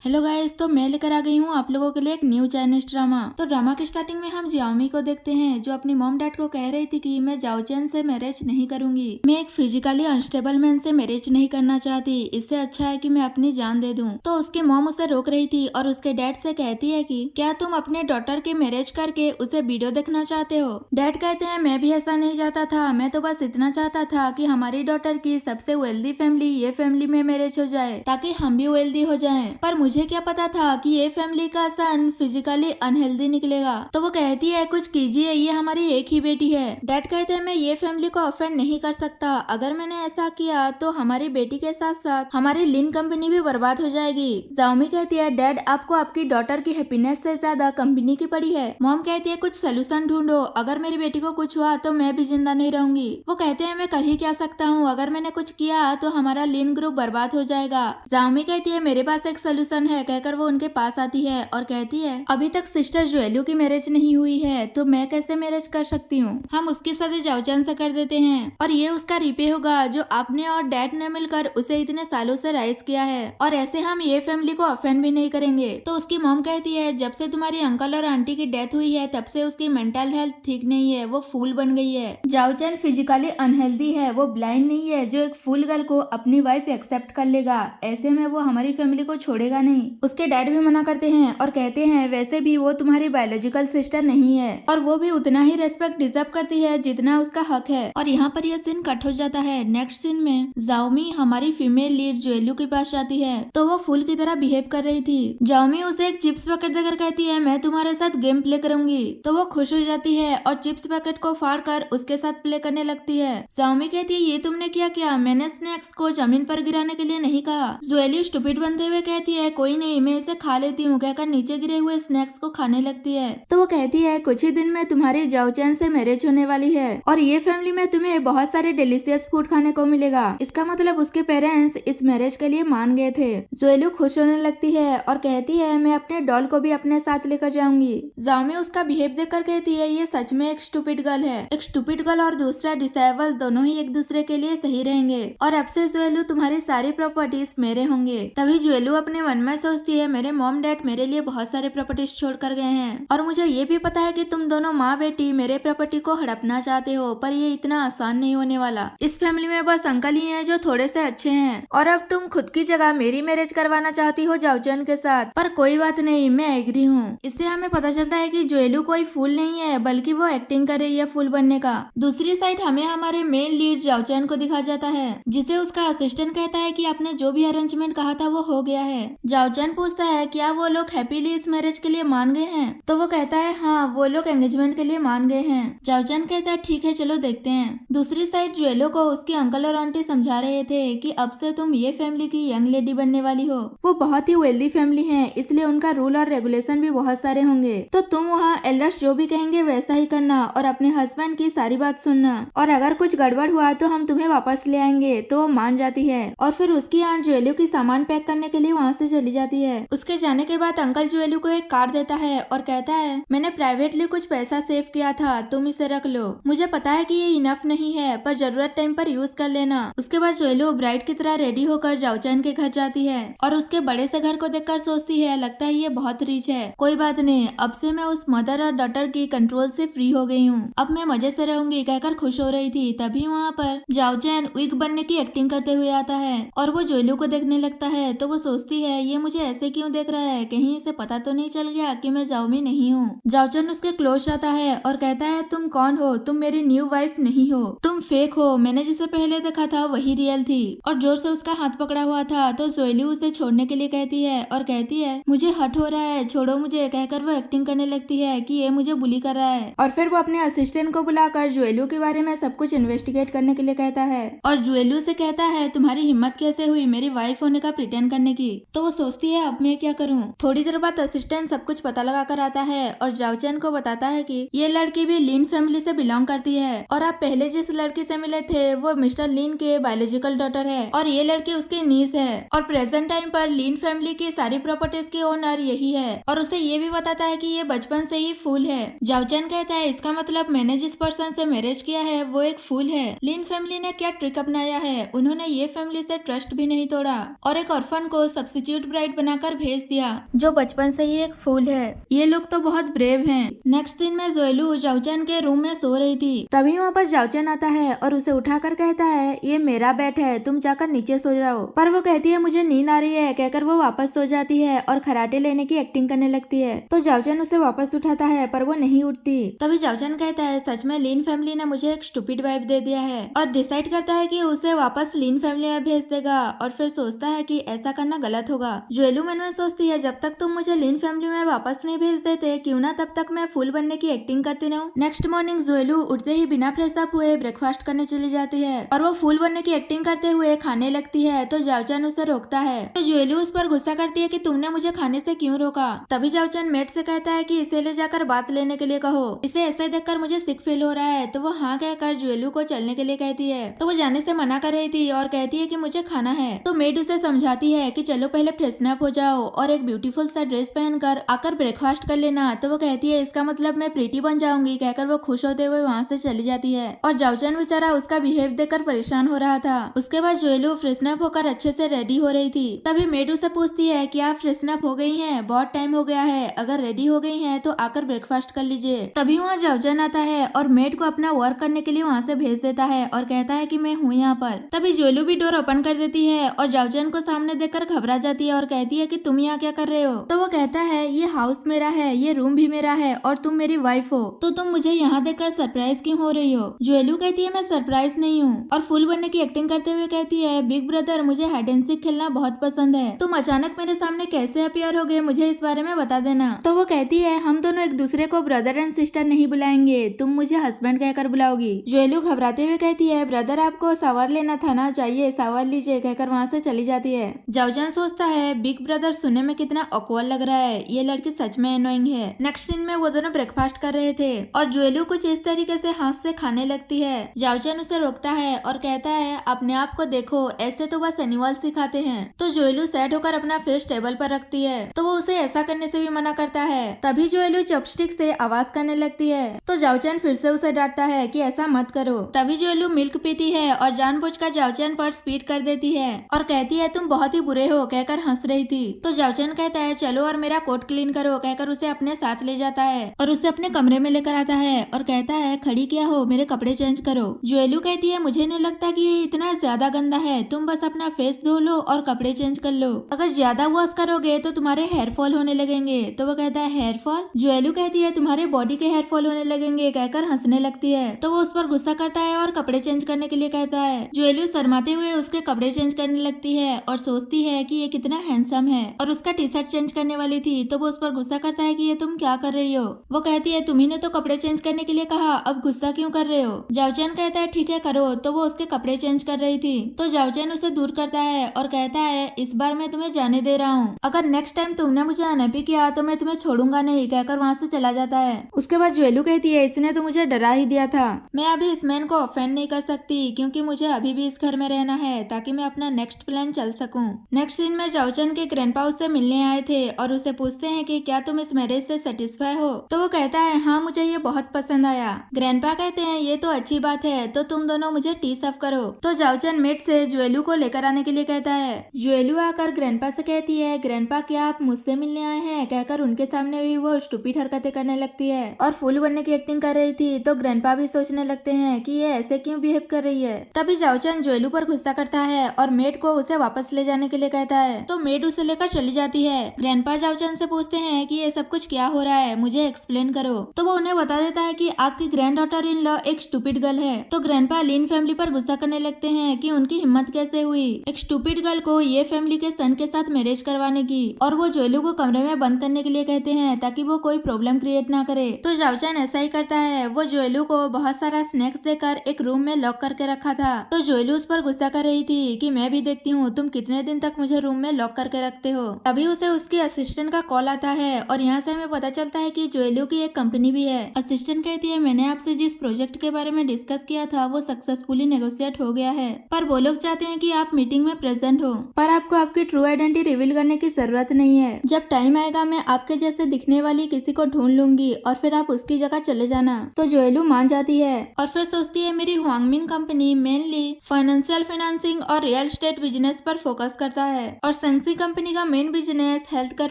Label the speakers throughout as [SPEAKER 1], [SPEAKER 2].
[SPEAKER 1] Hello guys, तो मैं लेकर आ गई हूँ आप लोगों के लिए एक न्यू चाइनीज ड्रामा। तो ड्रामा के स्टार्टिंग में हम जियाओमी को देखते हैं जो अपनी मॉम डैड को कह रही थी कि मैं जाओ चैन से मैरिज नहीं करूंगी। मैं एक फिजिकली अनस्टेबल मैन से मैरिज नहीं करना चाहती, इससे अच्छा है कि मैं अपनी जान दे दूं। तो उसकी मॉम उसे रोक रही थी और उसके डैड से कहती है कि क्या तुम अपने डॉटर की मैरिज करके उसे वीडियो देखना चाहते हो। डैड कहते हैं मैं भी ऐसा नहीं चाहता था, मैं तो बस इतना चाहता था कि हमारी डॉटर की सबसे वेल्दी फैमिली ये फैमिली में मैरिज हो जाए ताकि हम भी वेल्दी हो जाए। पर मुझे क्या पता था कि ये फैमिली का सन फिजिकली अनहेल्दी निकलेगा। तो वो कहती है कुछ कीजिए, ये हमारी एक ही बेटी है। डैड कहते हैं मैं ये फैमिली को ऑफेंड नहीं कर सकता, अगर मैंने ऐसा किया तो हमारी बेटी के साथ साथ हमारी लिन कंपनी भी बर्बाद हो जाएगी। जाओमी कहती है डैड आपको आपकी डॉटर की हैप्पीनेस से ज्यादा कंपनी की पड़ी है। मॉम कहती है कुछ सोल्यूशन ढूंढो, अगर मेरी बेटी को कुछ हुआ तो मैं भी जिंदा नहीं रहूंगी। वो कहते हैं मैं कर ही क्या सकता हूँ, अगर मैंने कुछ किया तो हमारा लिन ग्रुप बर्बाद हो जाएगा। जाओमी कहती है मेरे पास एक सोल्यूशन है, कहकर वो उनके पास आती है और कहती है अभी तक सिस्टर जुएलू की मैरिज नहीं हुई है तो मैं कैसे मैरिज कर सकती हूँ, हम उसकी शादी जाओचैन से कर देते हैं और ये उसका रिपे होगा जो आपने और डैड ने मिलकर उसे इतने सालों से राइज किया है, और ऐसे हम ये फैमिली को ऑफेंड भी नहीं करेंगे। तो उसकी मॉम कहती है जब से तुम्हारी अंकल और आंटी की डेथ हुई है तब से उसकी मेंटल हेल्थ ठीक नहीं है, वो फूल बन गई है। जाओचैन फिजिकली अनहेल्दी है, वो ब्लाइंड नहीं है जो एक फूल गर्ल को अपनी वाइफ एक्सेप्ट कर लेगा, ऐसे में वो हमारी फैमिली को छोड़ेगा नहीं। उसके डैड भी मना करते हैं और कहते हैं वैसे भी वो तुम्हारी बायोलॉजिकल सिस्टर नहीं है और वो भी उतना ही रेस्पेक्ट डिजर्व करती है जितना उसका हक है। और यहाँ पर यह सीन कट हो जाता है। नेक्स्ट सीन में जाओमी हमारी फीमेल लीड जुएलू के पास जाती है तो वो फूल की तरह बिहेव कर रही थी। जाओमी उसे एक चिप्स पैकेट देकर कहती है मैं तुम्हारे साथ गेम प्ले करूंगी, तो वो खुश हो जाती है और चिप्स पैकेट को फाड़ कर उसके साथ प्ले करने लगती है। जाओमी कहती है ये तुमने क्या किया, मैंने स्नैक्स को जमीन पर गिराने के लिए नहीं कहा। जुएली स्टूपिड बनते हुए कहती है कोई नहीं मैं इसे खा लेती हूँ, कहकर नीचे गिरे हुए स्नैक्स को खाने लगती है। तो वो कहती है कुछ ही दिन में तुम्हारी जाओचैन से मैरिज होने वाली है और ये फैमिली में तुम्हें बहुत सारे डिलीशियस फूड खाने को मिलेगा। इसका मतलब उसके पेरेंट्स इस मैरिज के लिए मान गए थे। जुएलू खुश होने लगती है और कहती है मैं अपने डॉल को भी अपने साथ लेकर जाऊंगी। जाओमी उसका बिहेव देखकर कहती है ये सच में एक स्टूपिड गर्ल है, एक स्टूपिड गर्ल और दूसरा डिसेबल दोनों ही एक दूसरे के लिए सही रहेंगे और अब से जुएलू तुम्हारी सारी प्रॉपर्टीज मेरे होंगे। तभी जुएलू अपने मन में सोचती है मेरे मॉम डैड मेरे लिए बहुत सारे प्रॉपर्टीज छोड़ कर गए हैं और मुझे ये भी पता है कि तुम दोनों माँ बेटी मेरे प्रॉपर्टी को हड़पना चाहते हो, पर ये इतना आसान नहीं होने वाला। इस फैमिली में बस अंकल ही हैं जो थोड़े से अच्छे हैं और अब तुम खुद की जगह मेरी मैरिज करवाना चाहती हो जाओचैन के साथ, पर कोई बात नहीं मैं एग्री हूँ। इससे हमें पता चलता है कि जुएलू कोई फूल नहीं है बल्कि वो एक्टिंग कर रही है फूल बनने का। दूसरी साइड हमें हमारे मेन लीड जाओचैन को दिखा जाता है जिसे उसका असिस्टेंट कहता है कि आपने जो भी अरेंजमेंट कहा था वो हो गया है। जाओचैन पूछता है क्या वो लोग हैप्पीली इस मैरिज के लिए मान गए हैं, तो वो कहता है हाँ वो लोग एंगेजमेंट के लिए मान गए हैं। जाओचैन कहता है ठीक है चलो देखते हैं। दूसरी साइड जुएलो को उसके अंकल और आंटी समझा रहे थे कि अब से तुम ये फैमिली की यंग लेडी बनने वाली हो, वो बहुत ही वेल्दी फैमिली है इसलिए उनका रूल और रेगुलेशन भी बहुत सारे होंगे, तो तुम वहाँ एल्डर्स जो भी कहेंगे वैसा ही करना और अपने हस्बैंड की सारी बात सुनना, और अगर कुछ गड़बड़ हुआ तो हम तुम्हें वापस ले आएंगे। तो वो मान जाती है और फिर उसकी आंट जुएलो की सामान पैक करने के लिए वहाँ से चली जाती है। उसके जाने के बाद अंकल जुएलू को एक कार्ड देता है और कहता है मैंने प्राइवेटली कुछ पैसा सेव किया था, तुम इसे रख लो, मुझे पता है कि ये इनफ नहीं है पर जरूरत टाइम पर यूज कर लेना। उसके बाद जुएलू ब्राइड की तरह रेडी होकर जाओचैन के घर जाती है और उसके बड़े से घर को देखकर सोचती है लगता है ये बहुत रिच है, कोई बात नहीं अब से मैं उस मदर और डॉटर की कंट्रोल से फ्री हो गई हूँ, अब मैं मजे से रहूंगी, कहकर खुश हो रही थी। तभी वहाँ पर जाओचैन वीक बनने की एक्टिंग करते हुए आता है और वो जुएलू को देखने लगता है। तो वो सोचती है ये मुझे ऐसे क्यों देख रहा है, कहीं इसे पता तो नहीं चल गया कि मैं जाओमी नहीं हूँ। जाओचैन उसके क्लोज आता है और कहता है तुम कौन हो, तुम मेरी न्यू वाइफ नहीं हो, तुम फेक हो, मैंने जिसे पहले देखा था वही रियल थी, और जोर से उसका हाथ पकड़ा हुआ था। तो जुएलू उसे छोड़ने के लिए कहती है और कहती है मुझे हर्ट हो रहा है छोड़ो मुझे, कहकर वो एक्टिंग करने लगती है कि ये मुझे बुली कर रहा है और फिर वो अपने असिस्टेंट को बुलाकर जुएलू के बारे में सब कुछ इन्वेस्टिगेट करने के लिए कहता है और जुएलू से कहता है तुम्हारी हिम्मत कैसे हुई मेरी वाइफ होने का प्रिटेंड करने की। तो वो सोचती है अब मैं क्या करूँ। थोड़ी देर बाद असिस्टेंट सब कुछ पता लगा कर आता है और जाओचैन को बताता है कि ये लड़की भी लीन फैमिली से बिलोंग करती है और आप पहले जिस लड़की से मिले थे वो मिस्टर लीन के बायोलॉजिकल डॉटर है और ये लड़की उसकी नीस है और प्रेजेंट टाइम पर लीन फैमिली की सारी प्रॉपर्टीज के ओनर यही है, और उसे ये भी बताता है कि ये बचपन से ही फूल है। जाओचैन कहता है इसका मतलब मैंने जिस पर्सन से मैरिज किया है वो एक फूल है। लीन फैमिली ने क्या ट्रिक अपनाया है, उन्होंने ये फैमिली से ट्रस्ट भी नहीं तोड़ा और एक ऑर्फन को सब्स्टिट्यूट ब्राइड बनाकर भेज दिया, जो बचपन से ही एक फूल है। ये लोग तो बहुत ब्रेव हैं। नेक्स्ट दिन में जोएलू जाओचन के रूम में सो रही थी, तभी वहाँ पर जाओचन आता है और उसे उठाकर कहता है ये मेरा बेड है, तुम जाकर नीचे सो जाओ। पर वो कहती है मुझे नींद आ रही है, कहकर वो वापस सो जाती है और खराटे लेने की एक्टिंग करने लगती है। तो जाओचन उसे वापस उठाता है पर वो नहीं उठती। तभी जाओचन कहता है सच में लीन फैमिली ने मुझे एक स्टूपिड वाइफ दे दिया है, और डिसाइड करता है कि उसे वापस लीन फैमिली में भेज देगा। और फिर सोचता है कि ऐसा करना गलत होगा। जोएलू मन में सोचती है जब तक तुम मुझे लीन फैमिली में वापस नहीं भेज देते, क्यों ना तब तक मैं फूल बनने की एक्टिंग करती रहूं। नेक्स्ट मॉर्निंग जोएलू उठते ही बिना फ्रेश अप हुए ब्रेकफास्ट करने चली जाती है और वो फूल बनने की एक्टिंग करते हुए खाने लगती है। तो जाओचन उसे रोकता है, तो जोएलू उस पर गुस्सा करती है कि तुमने मुझे खाने से क्यों रोका। तभी जाओचन मेट से कहता है कि इसे ले जाकर बात लेने के लिए कहो, इसे ऐसे देखकर मुझे सिक फील हो रहा है। तो वो हाँ कहकर जोएलू को चलने के लिए कहती है, तो वो जाने से मना कर रही थी और कहती है कि मुझे खाना है। तो मेड उसे समझाती है कि चलो पहले फ्रेशन अप हो जाओ और एक ब्यूटीफुल सा ड्रेस पहनकर आकर ब्रेकफास्ट कर लेना। तो वो कहती है इसका मतलब मैं प्रीटी बन जाऊंगी, कहकर वो खुश होते हुए वहाँ से चली जाती है। और जाओचन बेचारा उसका बिहेव देखकर परेशान हो रहा था। उसके बाद जोएलू फ्रेशन अप होकर अच्छे से रेडी हो रही थी। तभी मेड उसे पूछती है कि आप फ्रेशन अप हो गई हैं, बहुत टाइम हो गया है, अगर रेडी हो गई हैं तो आकर ब्रेकफास्ट कर लीजिए। तभी वहाँ जाओचन आता है और मेड को अपना वर्क करने के लिए वहाँ से भेज देता है और कहता है कि मैं हूँ यहाँ पर। तभी जोएलू भी डोर ओपन कर देती है और जाओचन को सामने देखकर घबरा जाती है और कहती है कि तुम यहाँ क्या कर रहे हो। तो वो कहता है ये हाउस मेरा है, ये रूम भी मेरा है और तुम मेरी वाइफ हो, तो तुम मुझे यहाँ देखकर सरप्राइज क्यों हो रही हो। जोएलू कहती है मैं सरप्राइज नहीं हूँ और फूल बनने की एक्टिंग करते हुए कहती है बिग ब्रदर मुझे हाइड एंड सीक खेलना बहुत पसंद है, तुम अचानक मेरे सामने कैसे अपीयर हो गए, मुझे इस बारे में बता देना। तो वो कहती है हम दोनों एक दूसरे को ब्रदर एंड सिस्टर नहीं बुलाएंगे, तुम मुझे हस्बैंड कहकर बुलाओगी। जोएलू घबराते हुए कहती है ब्रदर आपको सवार लेना था ना, चाहिए सवार लीजिए, कहकर वहाँ से चली जाती है। जाओचन सोचता है बिग ब्रदर सुनने में कितना ऑकवर्ड लग रहा है, ये लड़की सच में एनोइंग है। नेक्स्ट सीन में वो दोनों ब्रेकफास्ट कर रहे थे और जोएलू कुछ इस तरीके से हाथ से खाने लगती है। जाओचन उसे रोकता है और कहता है अपने आप को देखो, ऐसे तो बस एनिमल सिखाते हैं। तो जोएलू सैड होकर अपना फेस टेबल पर रखती है, तो वो उसे ऐसा करने से भी मना करता है। तभी जोएलू चॉपस्टिक से आवाज करने लगती है, तो जाओचन फिर से उसे डांटता है कि ऐसा मत करो। तभी जोएलू मिल्क पीती है और जानबूझकर जाओचन पर स्पीड कर देती है और कहती है तुम बहुत ही बुरे हो, कहकर हंस रही थी। तो जाओचन कहता है चलो और मेरा कोट क्लीन करो, कहकर उसे अपने साथ ले जाता है और उसे अपने कमरे में लेकर आता है और कहता है खड़ी क्या हो, मेरे कपड़े चेंज करो। जोएलू कहती है मुझे नहीं लगता कि ये इतना ज्यादा गंदा है, तुम बस अपना फेस धो लो और कपड़े चेंज कर लो, अगर ज्यादा वॉश करोगे तो तुम्हारे हेयर फॉल होने लगेंगे। तो वो कहता है हेयर फॉल। जोएलू कहती है तुम्हारे बॉडी के हेयर फॉल होने लगेंगे, कहकर हंसने लगती है। तो वो उस पर गुस्सा करता है और कपड़े चेंज करने के लिए कहता है। जोएलू शर्माते हुए उसके कपड़े चेंज करने लगती है और सोचती है कि ये कितना हैंडसम है और उसका टी शर्ट चेंज करने वाली थी। तो वो उस पर गुस्सा करता है कि ये तुम क्या कर रही हो। वो कहती है तुम्ही ने तो कपड़े चेंज करने के लिए कहा, अब गुस्सा क्यों कर रहे हो। जाओचन कहता है ठीक है करो। तो वो उसके कपड़े चेंज कर रही थी, तो जाओचन उसे दूर करता है और कहता है इस बार मैं तुम्हें जाने दे रहा हूँ, अगर नेक्स्ट टाइम तुमने मुझे अनहैप्पी किया तो मैं तुम्हें छोड़ूंगा नहीं, कहकर वहाँ से चला जाता है। उसके बाद जोएलू कहती है इसने तो मुझे डरा ही दिया था, मैं अभी इस मैन को ऑफेंड नहीं कर सकती क्योंकि मुझे अभी भी इस घर में रहना है ताकि मैं अपना नेक्स्ट प्लान चल सकूं। नेक्स्ट सीन में जाओचन के ग्रैंडपा उससे मिलने आए थे और उसे पूछते हैं कि क्या तुम इस मैरिज से सेटिस्फाई हो। तो वो कहता है हाँ मुझे ये बहुत पसंद आया। ग्रैंडपा कहते हैं ये तो अच्छी बात है, तो तुम दोनों मुझे टी सर्व करो। तो जाओचन मेट से जोएलू को लेकर आने के लिए कहता है। जोएलू आकर ग्रैंडपा से कहती है ग्रैंडपा क्या आप मुझसे मिलने आए हैं, कहकर उनके सामने भी वो स्टूपिड हरकतें करने लगती है और फूल बनने की एक्टिंग कर रही थी। तो ग्रैंडपा भी सोचने लगते हैं कि ये ऐसे क्यों बिहेव कर रही है। तभी जाओचन जोएलू पर गुस्सा करता है और मेड को उसे वापस ले जाने के लिए कहता है, तो मेड उसे लेकर चली जाती है। ग्रैंडपा जाओचन से पूछते हैं कि ये सब कुछ क्या हो रहा है, मुझे एक्सप्लेन करो। तो वो उन्हें बता देता है कि आपकी ग्रैंड डॉटर इन लॉ एक स्टूपिड गर्ल है। तो ग्रैंडपा लीन फैमिली पर गुस्सा करने लगते हैं कि उनकी हिम्मत कैसे हुई एक स्टूपिड गर्ल को ये फैमिली के सन के साथ मैरिज करवाने की, और वो जोएलू को कमरे में बंद करने के लिए कहते हैं ताकि वो कोई प्रॉब्लम क्रिएट ना करे। तो जाओचन ऐसा ही करता है, वो जोएलू को बहुत सारा स्नैक्स देकर एक रूम में लॉक करके रखा था। तो जोएलू उस पर गुस्सा कर रही थी कि मैं भी देखती हूँ तुम कितने दिन तक मुझे रूम में लॉक करके रखते हो। तभी उसे उसकी असिस्टेंट का कॉल आता है और यहाँ से हमें पता चलता है कि जोएलू की एक कंपनी भी है। असिस्टेंट कहती है मैंने आपसे जिस प्रोजेक्ट के बारे में डिस्कस किया था वो सक्सेसफुली नेगोशिएट हो गया है, पर वो लोग चाहते हैं कि आप मीटिंग में प्रेजेंट हो, पर आपको आपकी ट्रू आइडेंटिटी रिवील करने की जरूरत नहीं है। जब टाइम आएगा मैं आपके जैसे दिखने वाली किसी को ढूंढ लूंगी और फिर आप उसकी जगह चले जाना। तो जोएलू मान जाती है और फिर सोचती है मेरी हुआंगमिन कंपनी मेनली फाइनेंशियल फाइनेंसिंग और रियल एस्टेट बिजनेस पर फोकस करता है और सेंसी कंपनी का main business health care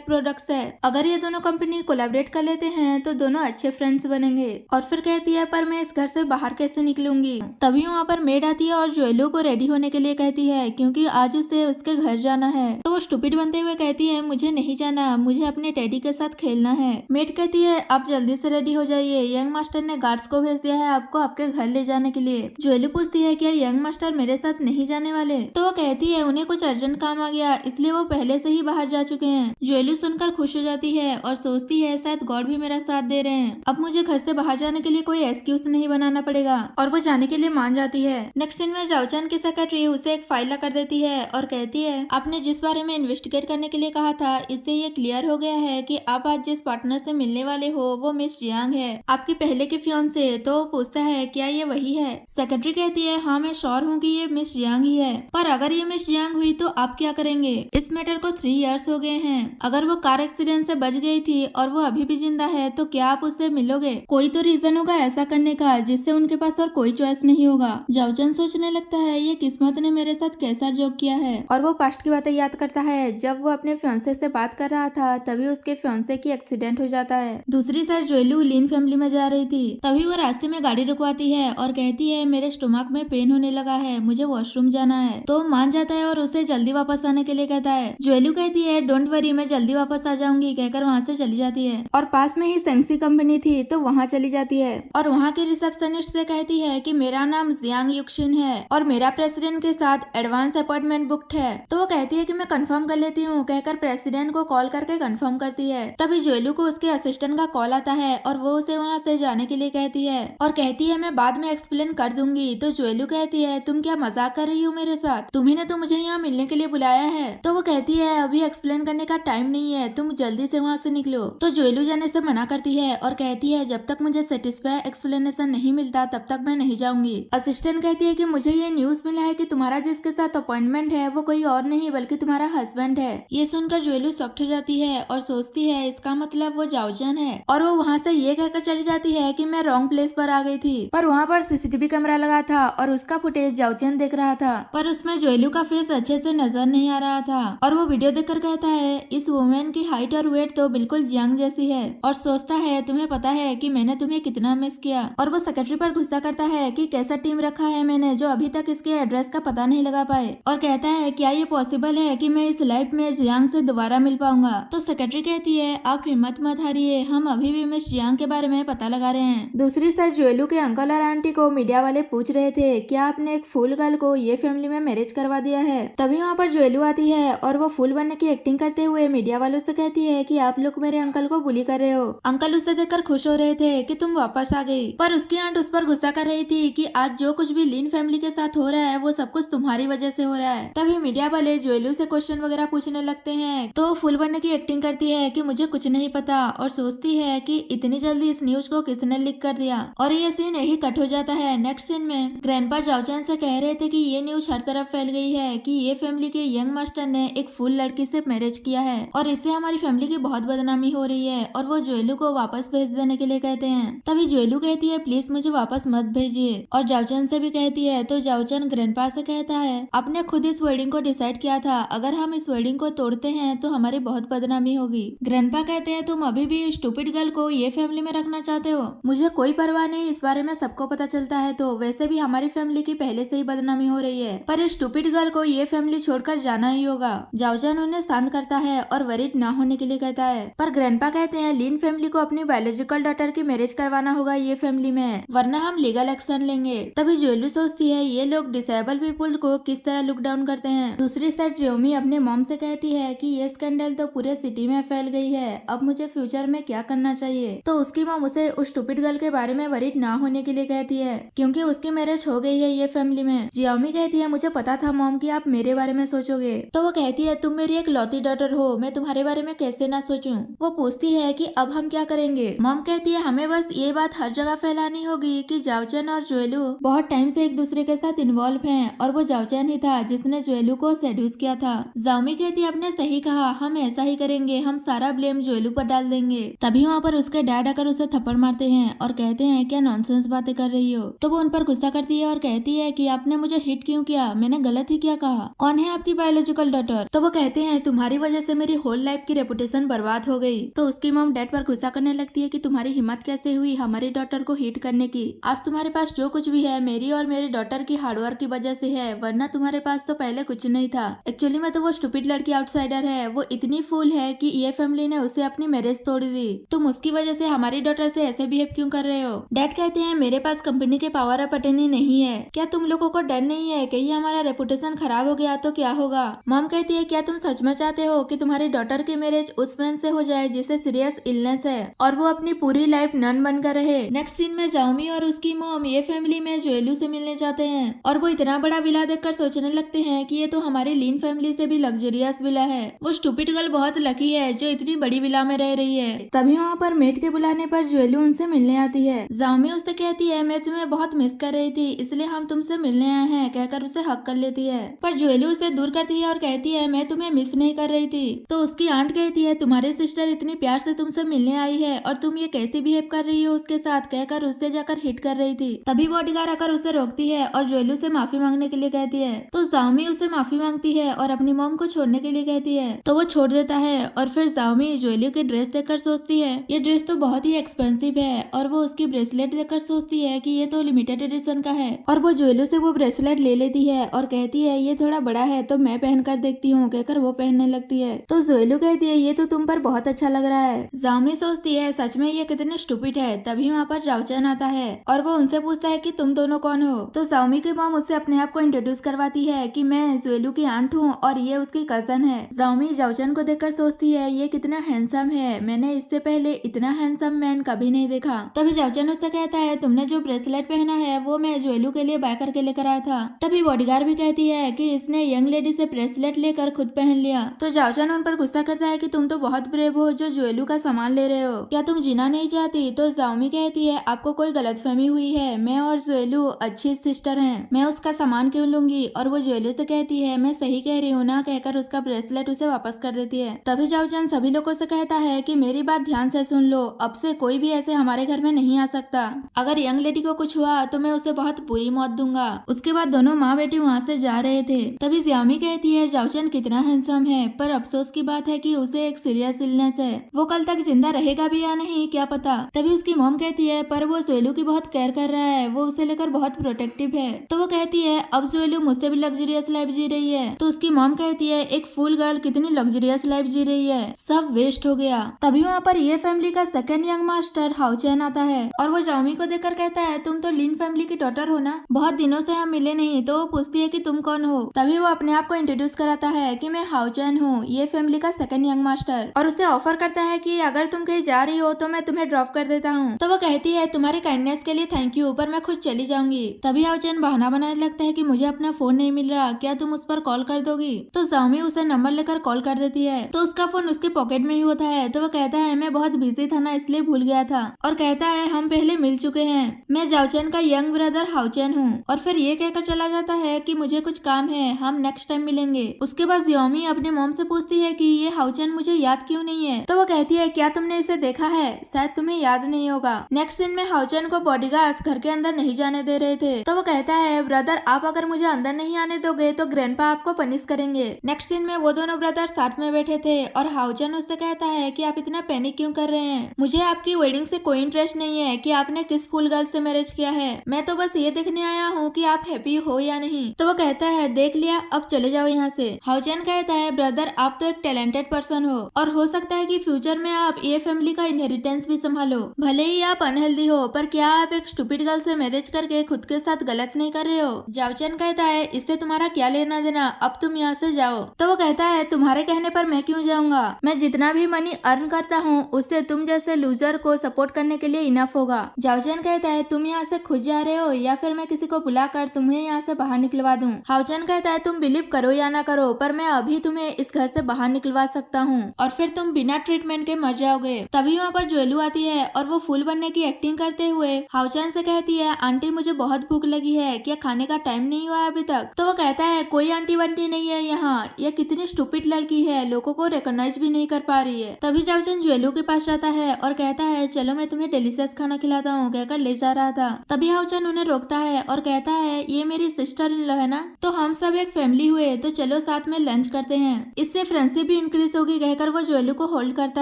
[SPEAKER 1] products है। अगर ये दोनों कंपनी कोलैबोरेट कर लेते हैं तो दोनों अच्छे फ्रेंड्स बनेंगे। और फिर कहती है पर मैं इस घर से बाहर कैसे निकलूंगी। तभी वहाँ पर मेड आती है और जोएलू को रेडी होने के लिए कहती है क्योंकि आज उसे उसके घर जाना है। तो वो स्टूपिड बनते हुए कहती है मुझे नहीं जाना, मुझे अपने डैडी के साथ खेलना है। मेड कहती है आप जल्दी से रेडी हो जाइए, यंग मास्टर ने गार्ड्स को भेज दिया है आपको आपके घर ले जाने के लिए। जोएलू पूछती है क्या यंग मास्टर मेरे साथ नहीं जाने वाले। तो वो कहती है उन्हें कुछ अर्जेंट काम आ गया इसलिए वो पहले से ही बाहर जा चुके हैं। जोएलू सुनकर खुश हो जाती है और सोचती है शायद गॉड भी मेरा साथ दे रहे हैं, अब मुझे घर से बाहर जाने के लिए कोई एक्सक्यूज नहीं बनाना पड़ेगा। और वो जाने के लिए मान जाती है। नेक्स्ट सीन में जाओचान की सेक्रेटरी उसे एक फाइल ला कर देती है और कहती है आपने जिस बारे में इन्वेस्टिगेट करने के लिए कहा था इससे ये क्लियर हो गया है कि आप आज जिस पार्टनर से मिलने वाले हो वो मिस जियांग है, आपकी पहले के फियांसे। तो वो पूछता है क्या ये वही है। सेक्रेटरी कहती है हाँ मैं श्योर हूँ कि ये मिस जियांग ही है, पर अगर ये मिस जियांग हुई तो आप क्या करेंगे। इस मैटर को 3 इयर्स हो गए हैं, अगर वो कार एक्सीडेंट से बच गई थी और वो अभी भी जिंदा है तो क्या आप उससे मिलोगे। कोई तो रीजन होगा ऐसा करने का जिससे उनके पास और कोई चॉइस नहीं होगा। जाओचन सोचने लगता है ये किस्मत ने मेरे साथ कैसा जोक किया है और वो पास्ट की बातें याद करता है। जब वो अपने फियांसे से बात कर रहा था तभी उसके फियांसे की एक्सीडेंट हो जाता है। दूसरी साइड जोएलू लीन फैमिली में जा रही थी, तभी वो रास्ते में गाड़ी रुकवाती है और कहती है मेरे स्टोमक में पेन होने लगा है, मुझे वॉशरूम जाना है। तो मान जाता है और उसे जल्दी वापस आने के लिए कहता है। जोएलू कहती है डोंट वरी मैं जल्दी वापस आ जाऊंगी कहकर वहाँ से चली जाती है और पास में ही सेंसी कंपनी थी तो वहाँ चली जाती है और वहाँ के रिसेप्शनिस्ट से कहती है कि मेरा नाम जियांग युक्शिन है और मेरा प्रेसिडेंट के साथ एडवांस अपॉइंटमेंट बुक्ड है। तो वो कहती है कि मैं कंफर्म कर लेती हूँ कहकर प्रेसिडेंट को कॉल करके कंफर्म करती है। तभी जोएलू को उसके असिस्टेंट का कॉल आता है और वो उसे वहाँ से जाने के लिए कहती है और कहती है मैं बाद में एक्सप्लेन कर दूंगी। तो जोएलू कहती है तुम क्या मजाक कर रही हो मेरे साथ, तुम्ही ने तो मुझे यहाँ मिलने के लिए बुलाया है। तो वो कहती है अभी एक्सप्लेन करने का टाइम नहीं है, तुम जल्दी से वहाँ से निकलो। तो जोएलू जाने से मना करती है और कहती है जब तक मुझे सेटिस्फाई एक्सप्लेनेशन नहीं मिलता तब तक मैं नहीं जाऊंगी। असिस्टेंट कहती है कि मुझे ये न्यूज मिला है कि तुम्हारा जिसके साथ अपॉइंटमेंट है वो कोई और नहीं बल्कि तुम्हारा हस्बैंड है। ये सुनकर जोएलू शॉक्ड हो जाती है और सोचती है इसका मतलब वो जाओचन है और वो वहाँ से ये कहकर चली जाती है कि मैं रॉन्ग प्लेस पर आ गई थी। पर वहाँ पर सीसीटीवी कैमरा लगा था और उसका फुटेज जाओचन देख रहा था, पर उसमें जोएलू का फेस अच्छे से नजर नहीं आ रहा था। और वो वीडियो देखकर कहता है इस वुमेन की हाइट और वेट तो बिल्कुल जियांग जैसी है और सोचता है तुम्हें पता है कि मैंने तुम्हें कितना मिस किया। और वो सेक्रेटरी पर गुस्सा करता है कि कैसा टीम रखा है मैंने जो अभी तक इसके एड्रेस का पता नहीं लगा पाए और कहता है क्या ये पॉसिबल है कि मैं इस लाइफ में जियांग से दोबारा मिल पाऊंगा। तो सेक्रेटरी कहती है आप हिम्मत मत हारिए, हम अभी भी मिस जियांग के बारे में पता लगा रहे हैं। दूसरी साइड जोएलू के अंकल और आंटी को मीडिया वाले पूछ रहे थे क्या आपने एक फूल गर्ल को ये फैमिली में मैरिज करवा दिया है। तभी वहाँ पर जोएलू आती है और वो फूल बनने की एक्टिंग करते हुए मीडिया वालों से कहती है कि आप लोग मेरे अंकल को बुली कर रहे हो। अंकल उसे देखकर खुश हो रहे थे कि तुम वापस आ गई, पर उसकी आंट उस पर गुस्सा कर रही थी कि आज जो कुछ भी लीन फैमिली के साथ हो रहा है वो सब कुछ तुम्हारी वजह से हो रहा है। तभी मीडिया वाले जोएलू से क्वेश्चन वगैरह पूछने लगते हैं तो फूल बनने की एक्टिंग करती है कि मुझे कुछ नहीं पता और सोचती है कि इतनी जल्दी इस न्यूज को किसने लिख कर दिया। और ये सीन यही कट हो जाता है। नेक्स्ट सीन में ग्रैंडपा जाओचन से कह रहे थे कि ये न्यूज हर तरफ फैल गई है कि ये फैमिली के यंग मास्टर ने एक फूल लड़की से मैरिज किया है और इससे हमारी फैमिली की बहुत बदनामी हो रही है और वो जोएलू को वापस भेज देने के लिए कहते हैं। तभी जोएलू कहती है प्लीज मुझे वापस मत भेजिए और जाओचन से भी कहती है। तो जाओचन ग्रैंडपा से कहता है आपने खुद इस वेडिंग को डिसाइड किया था, अगर हम इस वेडिंग को तोड़ते हैं तो हमारी बहुत बदनामी होगी। ग्रैंडपा कहते हैं तुम अभी भी स्टूपिड गर्ल को ये फैमिली में रखना चाहते हो, मुझे कोई परवाह नहीं, इस बारे में सबको पता चलता है तो वैसे भी हमारी फैमिली की पहले से ही बदनामी हो रही है, पर इस स्टूपिड गर्ल को ये फैमिली छोड़कर जाना ही होगा। जाओचन उन्हें शांत करता है और वरीड ना होने के लिए कहता है, पर ग्रैंडपा कहते हैं लीन फैमिली को अपनी बायोलॉजिकल डॉटर की मैरिज करवाना होगा ये फैमिली में, वरना हम लीगल एक्शन लेंगे। तभी जोएलू सोचती है ये लोग डिसेबल पीपुल को किस तरह लुक डाउन करते हैं। दूसरी साइड जियोमी अपने मॉम से कहती है कि ये स्कैंडल तो पूरे सिटी में फैल गई है, अब मुझे फ्यूचर में क्या करना चाहिए। तो उसकी मॉम उसे उस स्टूपिड गर्ल के बारे में वरीड ना होने के लिए कहती है क्योंकि उसकी मैरिज हो गई है ये फैमिली में। जियोमी कहती है मुझे पता था मॉम कि आप मेरे बारे में सोचोगे। तो वो कहती है तुम मेरी एक लौती डॉटर हो, मैं तुम्हारे बारे में कैसे ना सोचूं। वो पूछती है कि अब हम क्या करेंगे। मॉम कहती है हमें बस ये बात हर जगह फैलानी होगी कि जाओचन और जोएलू बहुत टाइम से एक दूसरे के साथ इन्वॉल्व हैं और वो जाओचन ही था जिसने जोएलू को सेड्यूस किया था। जाओमी कहती है आपने सही कहा, हम ऐसा ही करेंगे, हम सारा ब्लेम जोएलू पर डाल देंगे। तभी वहाँ पर उसके डैड आकर उसे थप्पड़ मारते हैं और कहते हैं क्या नॉनसेंस बातें कर रही हो। तो वो उन पर गुस्सा करती है और कहती है कि आपने मुझे हिट क्यों किया, मैंने गलत ही क्या कहा, कौन है आपकी बायोलॉजिकल डॉटर। डॉटर। तो वो कहते हैं तुम्हारी वजह से मेरी होल लाइफ की रेपुटेशन बर्बाद हो गई। तो उसकी मॉम डैड पर गुस्सा करने लगती है कि तुम्हारी हिम्मत कैसे हुई हमारी डॉटर को हिट करने की। आज तुम्हारे पास जो कुछ भी है मेरी और मेरे डॉटर की हार्डवर्क की वजह से है, वरना तुम्हारे पास तो पहले कुछ नहीं था। एक्चुअली में तो वो स्टूपिड लड़की आउटसाइडर है, वो इतनी फूल है कि ये फैमिली ने उसे अपनी मैरिज तोड़ दी। तुम उसकी वजह से हमारी डॉटर से ऐसे बिहेव क्यों कर रहे हो। डैड कहते हैं मेरे पास कंपनी के पावर ऑफ अटर्नी नहीं है, क्या तुम लोगों को डर नहीं है कहीं हमारा रेपुटेशन खराब हो गया तो क्या होगा। मॉम कहती है क्या तुम सच में चाहते हो कि तुम्हारी डॉटर की मैरिज उस मैन से हो जाए जिसे सीरियस इलनेस है और वो अपनी पूरी लाइफ नन बनकर रहे। नेक्स्ट सीन में जाओमी और उसकी मॉम ये फैमिली में जोएलू से मिलने जाते हैं और वो इतना बड़ा विला देखकर सोचने लगते हैं कि ये तो हमारी लीन फैमिली से भी लग्जरियस विला है। वो स्टूपिड गर्ल बहुत लकी है जो इतनी बड़ी विला में रह रही है। तभी वहाँ पर मेट के बुलाने पर जोएलू उनसे मिलने आती है। जाओमी उससे कहती है मैं तुम्हें बहुत मिस कर रही थी इसलिए हम तुमसे मिलने आए हैं, कहकर उसे हक कर लेती है। पर जोएलू उसे दूर करती है और कहती है मैं तुम्हें मिस नहीं कर रही थी। तो उसकी आंट कहती है तुम्हारी सिस्टर इतनी प्यार से तुमसे मिलने आई है और तुम ये कैसे बिहेव कर रही हो उसके साथ, कहकर उससे जाकर हिट कर रही थी। तभी बॉडीगार्ड आकर उसे रोकती है और जोएलू से माफी मांगने के लिए कहती है। तो जाओमी उससे माफी मांगती है और अपनी मॉम को छोड़ने के लिए कहती है, तो वो छोड़ देता है। और फिर जाओमी जोएलू की ड्रेस देखकर सोचती है ये ड्रेस तो बहुत ही एक्सपेंसिव है, और वो उसकी ब्रेसलेट देखकर सोचती है कि ये तो लिमिटेड एडिशन का है, और वो जोएलू से वो ब्रेसलेट ले लेती है और कहती है ये थोड़ा बड़ा है तो मैं पहन कर देखती हूँ, कहकर वो पहनने लगती है। तो जोएलू कहती है ये तो तुम पर बहुत अच्छा लग रहा है। जाओमी सोचती है सच में ये कितने स्टूपिड है। तभी वहाँ पर जाओचन आता है और वो उनसे पूछता है कि तुम दोनों कौन हो। तो जाओमी की मॉम उससे अपने आप को इंट्रोड्यूस करवाती है कि मैं जोएलू की आंट हूँ और ये उसकी कजन है। जाओमी जाओचन को देखकर सोचती है ये कितना हैंडसम है, मैंने इससे पहले इतना हैंडसम मैन कभी नहीं देखा। तभी जाओचन उससे कहता है तुमने जो ब्रेसलेट पहना है वो मैं जोएलू के लिए बाय करके लेकर आया था। तभी बॉडीगार्ड भी कहती है कि इसने यंग लेडी से ब्रेसलेट लेकर खुद पहन लिया। तो जाओचन उन पर गुस्सा करता है कि तुम तो बहुत ब्रेव हो जो जोएलू का सामान ले रहे हो, क्या तुम जीना नहीं चाहती। तो जाओमी कहती है आपको कोई गलतफहमी हुई है, मैं और जोएलू अच्छी सिस्टर हैं, मैं उसका सामान क्यों लूंगी। और वो जोएलू से कहती है मैं सही कह रही हूँ ना, कहकर उसका ब्रेसलेट उसे वापस कर देती है। तभी जाओचन सभी लोगों से कहता है कि मेरी बात ध्यान से सुन लो, अब से कोई भी ऐसे हमारे घर में नहीं आ सकता, अगर यंग लेडी को कुछ हुआ तो मैं उसे बहुत बुरी मौत दूंगा। उसके बाद दोनों माँ बेटी वहाँ से जा रहे थे। तभी जाओमी कहती है जाओचन कितना हैंडसम है, पर अफसोस की बात है कि उसे एक सीरियस इलनेस है, वो कल तक जिंदा रहेगा भी या नहीं क्या पता। तभी उसकी मॉम कहती है पर वो जोएलू की बहुत केयर कर रहा है, वो उसे लेकर बहुत प्रोटेक्टिव है। तो वो कहती है अब जोएलू मुझसे भी लग्जरियस लाइफ जी रही है। तो उसकी मॉम कहती है एक फूल गर्ल कितनी लग्जरियस लाइफ जी रही है, सब वेस्ट हो गया। तभी वहाँ पर ये फैमिली का सेकंड यंग मास्टर हाउचैन आता है और वो जाओमी को देखकर कहता है तुम तो लीन फैमिली की डॉटर हो ना, बहुत दिनों से हम मिले नहीं। तो वो पूछती है कि तुम कौन हो। तभी वो अपने आप को इंट्रोड्यूस कराता है कि मैं हाउचैन हूँ, ये फैमिली का सेकंड यंग मास्टर, और उसे ऑफर करता है कि अगर तुम कहीं जा रही हो तो मैं तुम्हें ड्रॉप कर देता हूँ। तो वो कहती है तुम्हारी काइंडनेस के लिए थैंक यू, पर मैं खुद चली जाऊंगी। तभी हाउचैन बहाना बनाने लगता है कि मुझे अपना फोन नहीं मिल रहा, क्या तुम उस पर कॉल कर दोगी। तो जाओमी उसे नंबर लेकर कॉल कर देती है। तो उसका फोन उसके पॉकेट में ही होता है। तो वो कहता है मैं बहुत बिजी था ना इसलिए भूल गया था, और कहता है हम पहले मिल चुके हैं, मैं जाओचन का यंग ब्रदर हाउचैन हूँ। और फिर ये कहकर चला जाता है कि मुझे कुछ काम है, हम नेक्स्ट टाइम मिलेंगे। उसके बाद जाओमी अपने मॉम से पूछती है कि ये हाउचैन मुझे याद क्यों नहीं है। तो वो कहती है क्या तुमने इसे देखा है, शायद तुम्हें याद नहीं होगा। नेक्स्ट सीन में हाउचैन को बॉडीगार्ड्स घर के अंदर नहीं जाने दे रहे थे। तो वो कहता है ब्रदर आप अगर मुझे अंदर नहीं आने दोगे तो ग्रैंडपा आपको पनिश करेंगे। नेक्स्ट सीन में वो दोनों ब्रदर साथ में बैठे थे और हाउचैन उससे कहता है कि आप इतना पैनिक क्यों कर रहे हैं, मुझे आपकी वेडिंग से कोई इंटरेस्ट नहीं है कि आपने किस फूल गर्ल से मैरिज किया है, मैं तो बस ये देखने आया हूँ कि आप हैप्पी हो या नहीं। तो वो कहता है देख लिया अब चले जाओ यहाँ से। हाउचैन कहता है ब्रदर आप तो एक टैलेंटेड पर्सन हो और हो सकता है कि फ्यूचर में आप ये फैमिली का इनहेरिटेंस भी संभालो, भले ही आप अनहेल्दी हो, पर क्या आप एक स्टूपिड गर्ल से मैरिज करके खुद के साथ गलत नहीं कर रहे हो। जाओचन कहता है इससे तुम्हारा क्या लेना देना, अब तुम यहाँ से जाओ। तो वो कहता है तुम्हारे कहने पर मैं क्यों जाऊंगा, मैं जितना भी मनी अर्न करता हूँ उससे तुम जैसे लूजर को सपोर्ट करने के लिए इनफ होगा। जाओचन कहता है तुम यहाँ से खुद जा रहे हो या फिर मैं किसी को बुलाकर तुम्हें यहाँ से बाहर निकलवा दूं। हाउचैन कहता है तुम बिलीव करो या ना करो, पर मैं अभी तुम्हें इस घर से बाहर निकलवा सकता हूँ और फिर तुम बिना ट्रीटमेंट के मर जाओगे। तभी वहाँ पर जोएलू आती है और वो फूल बनने की एक्टिंग करते हुए हाउचैन से कहती है आंटी मुझे बहुत भूख लगी है, क्या खाने का टाइम नहीं हुआ अभी तक। तो वो कहता है कोई आंटी वंटी नहीं है यहाँ, ये कितनी स्टूपिड लड़की है, लोगों को रिकॉग्नाइज भी नहीं कर पा रही है। तभी जाओचन जोएलू के पास जाता है और कहता है चलो मैं तुम्हें डिलीशियस खाना खिलाता हूँ, कहकर ले जा रहा था। तभी हाउचैन उन्हें रोकता है और कहता है ये मेरी सिस्टर इन लॉ है ना, तो हम सब एक फैमिली हुए तो चलो साथ साथ में लंच करते हैं। इससे फ्रेंडशिप भी इंक्रीज होगी कहकर वो जोएलू को होल्ड करता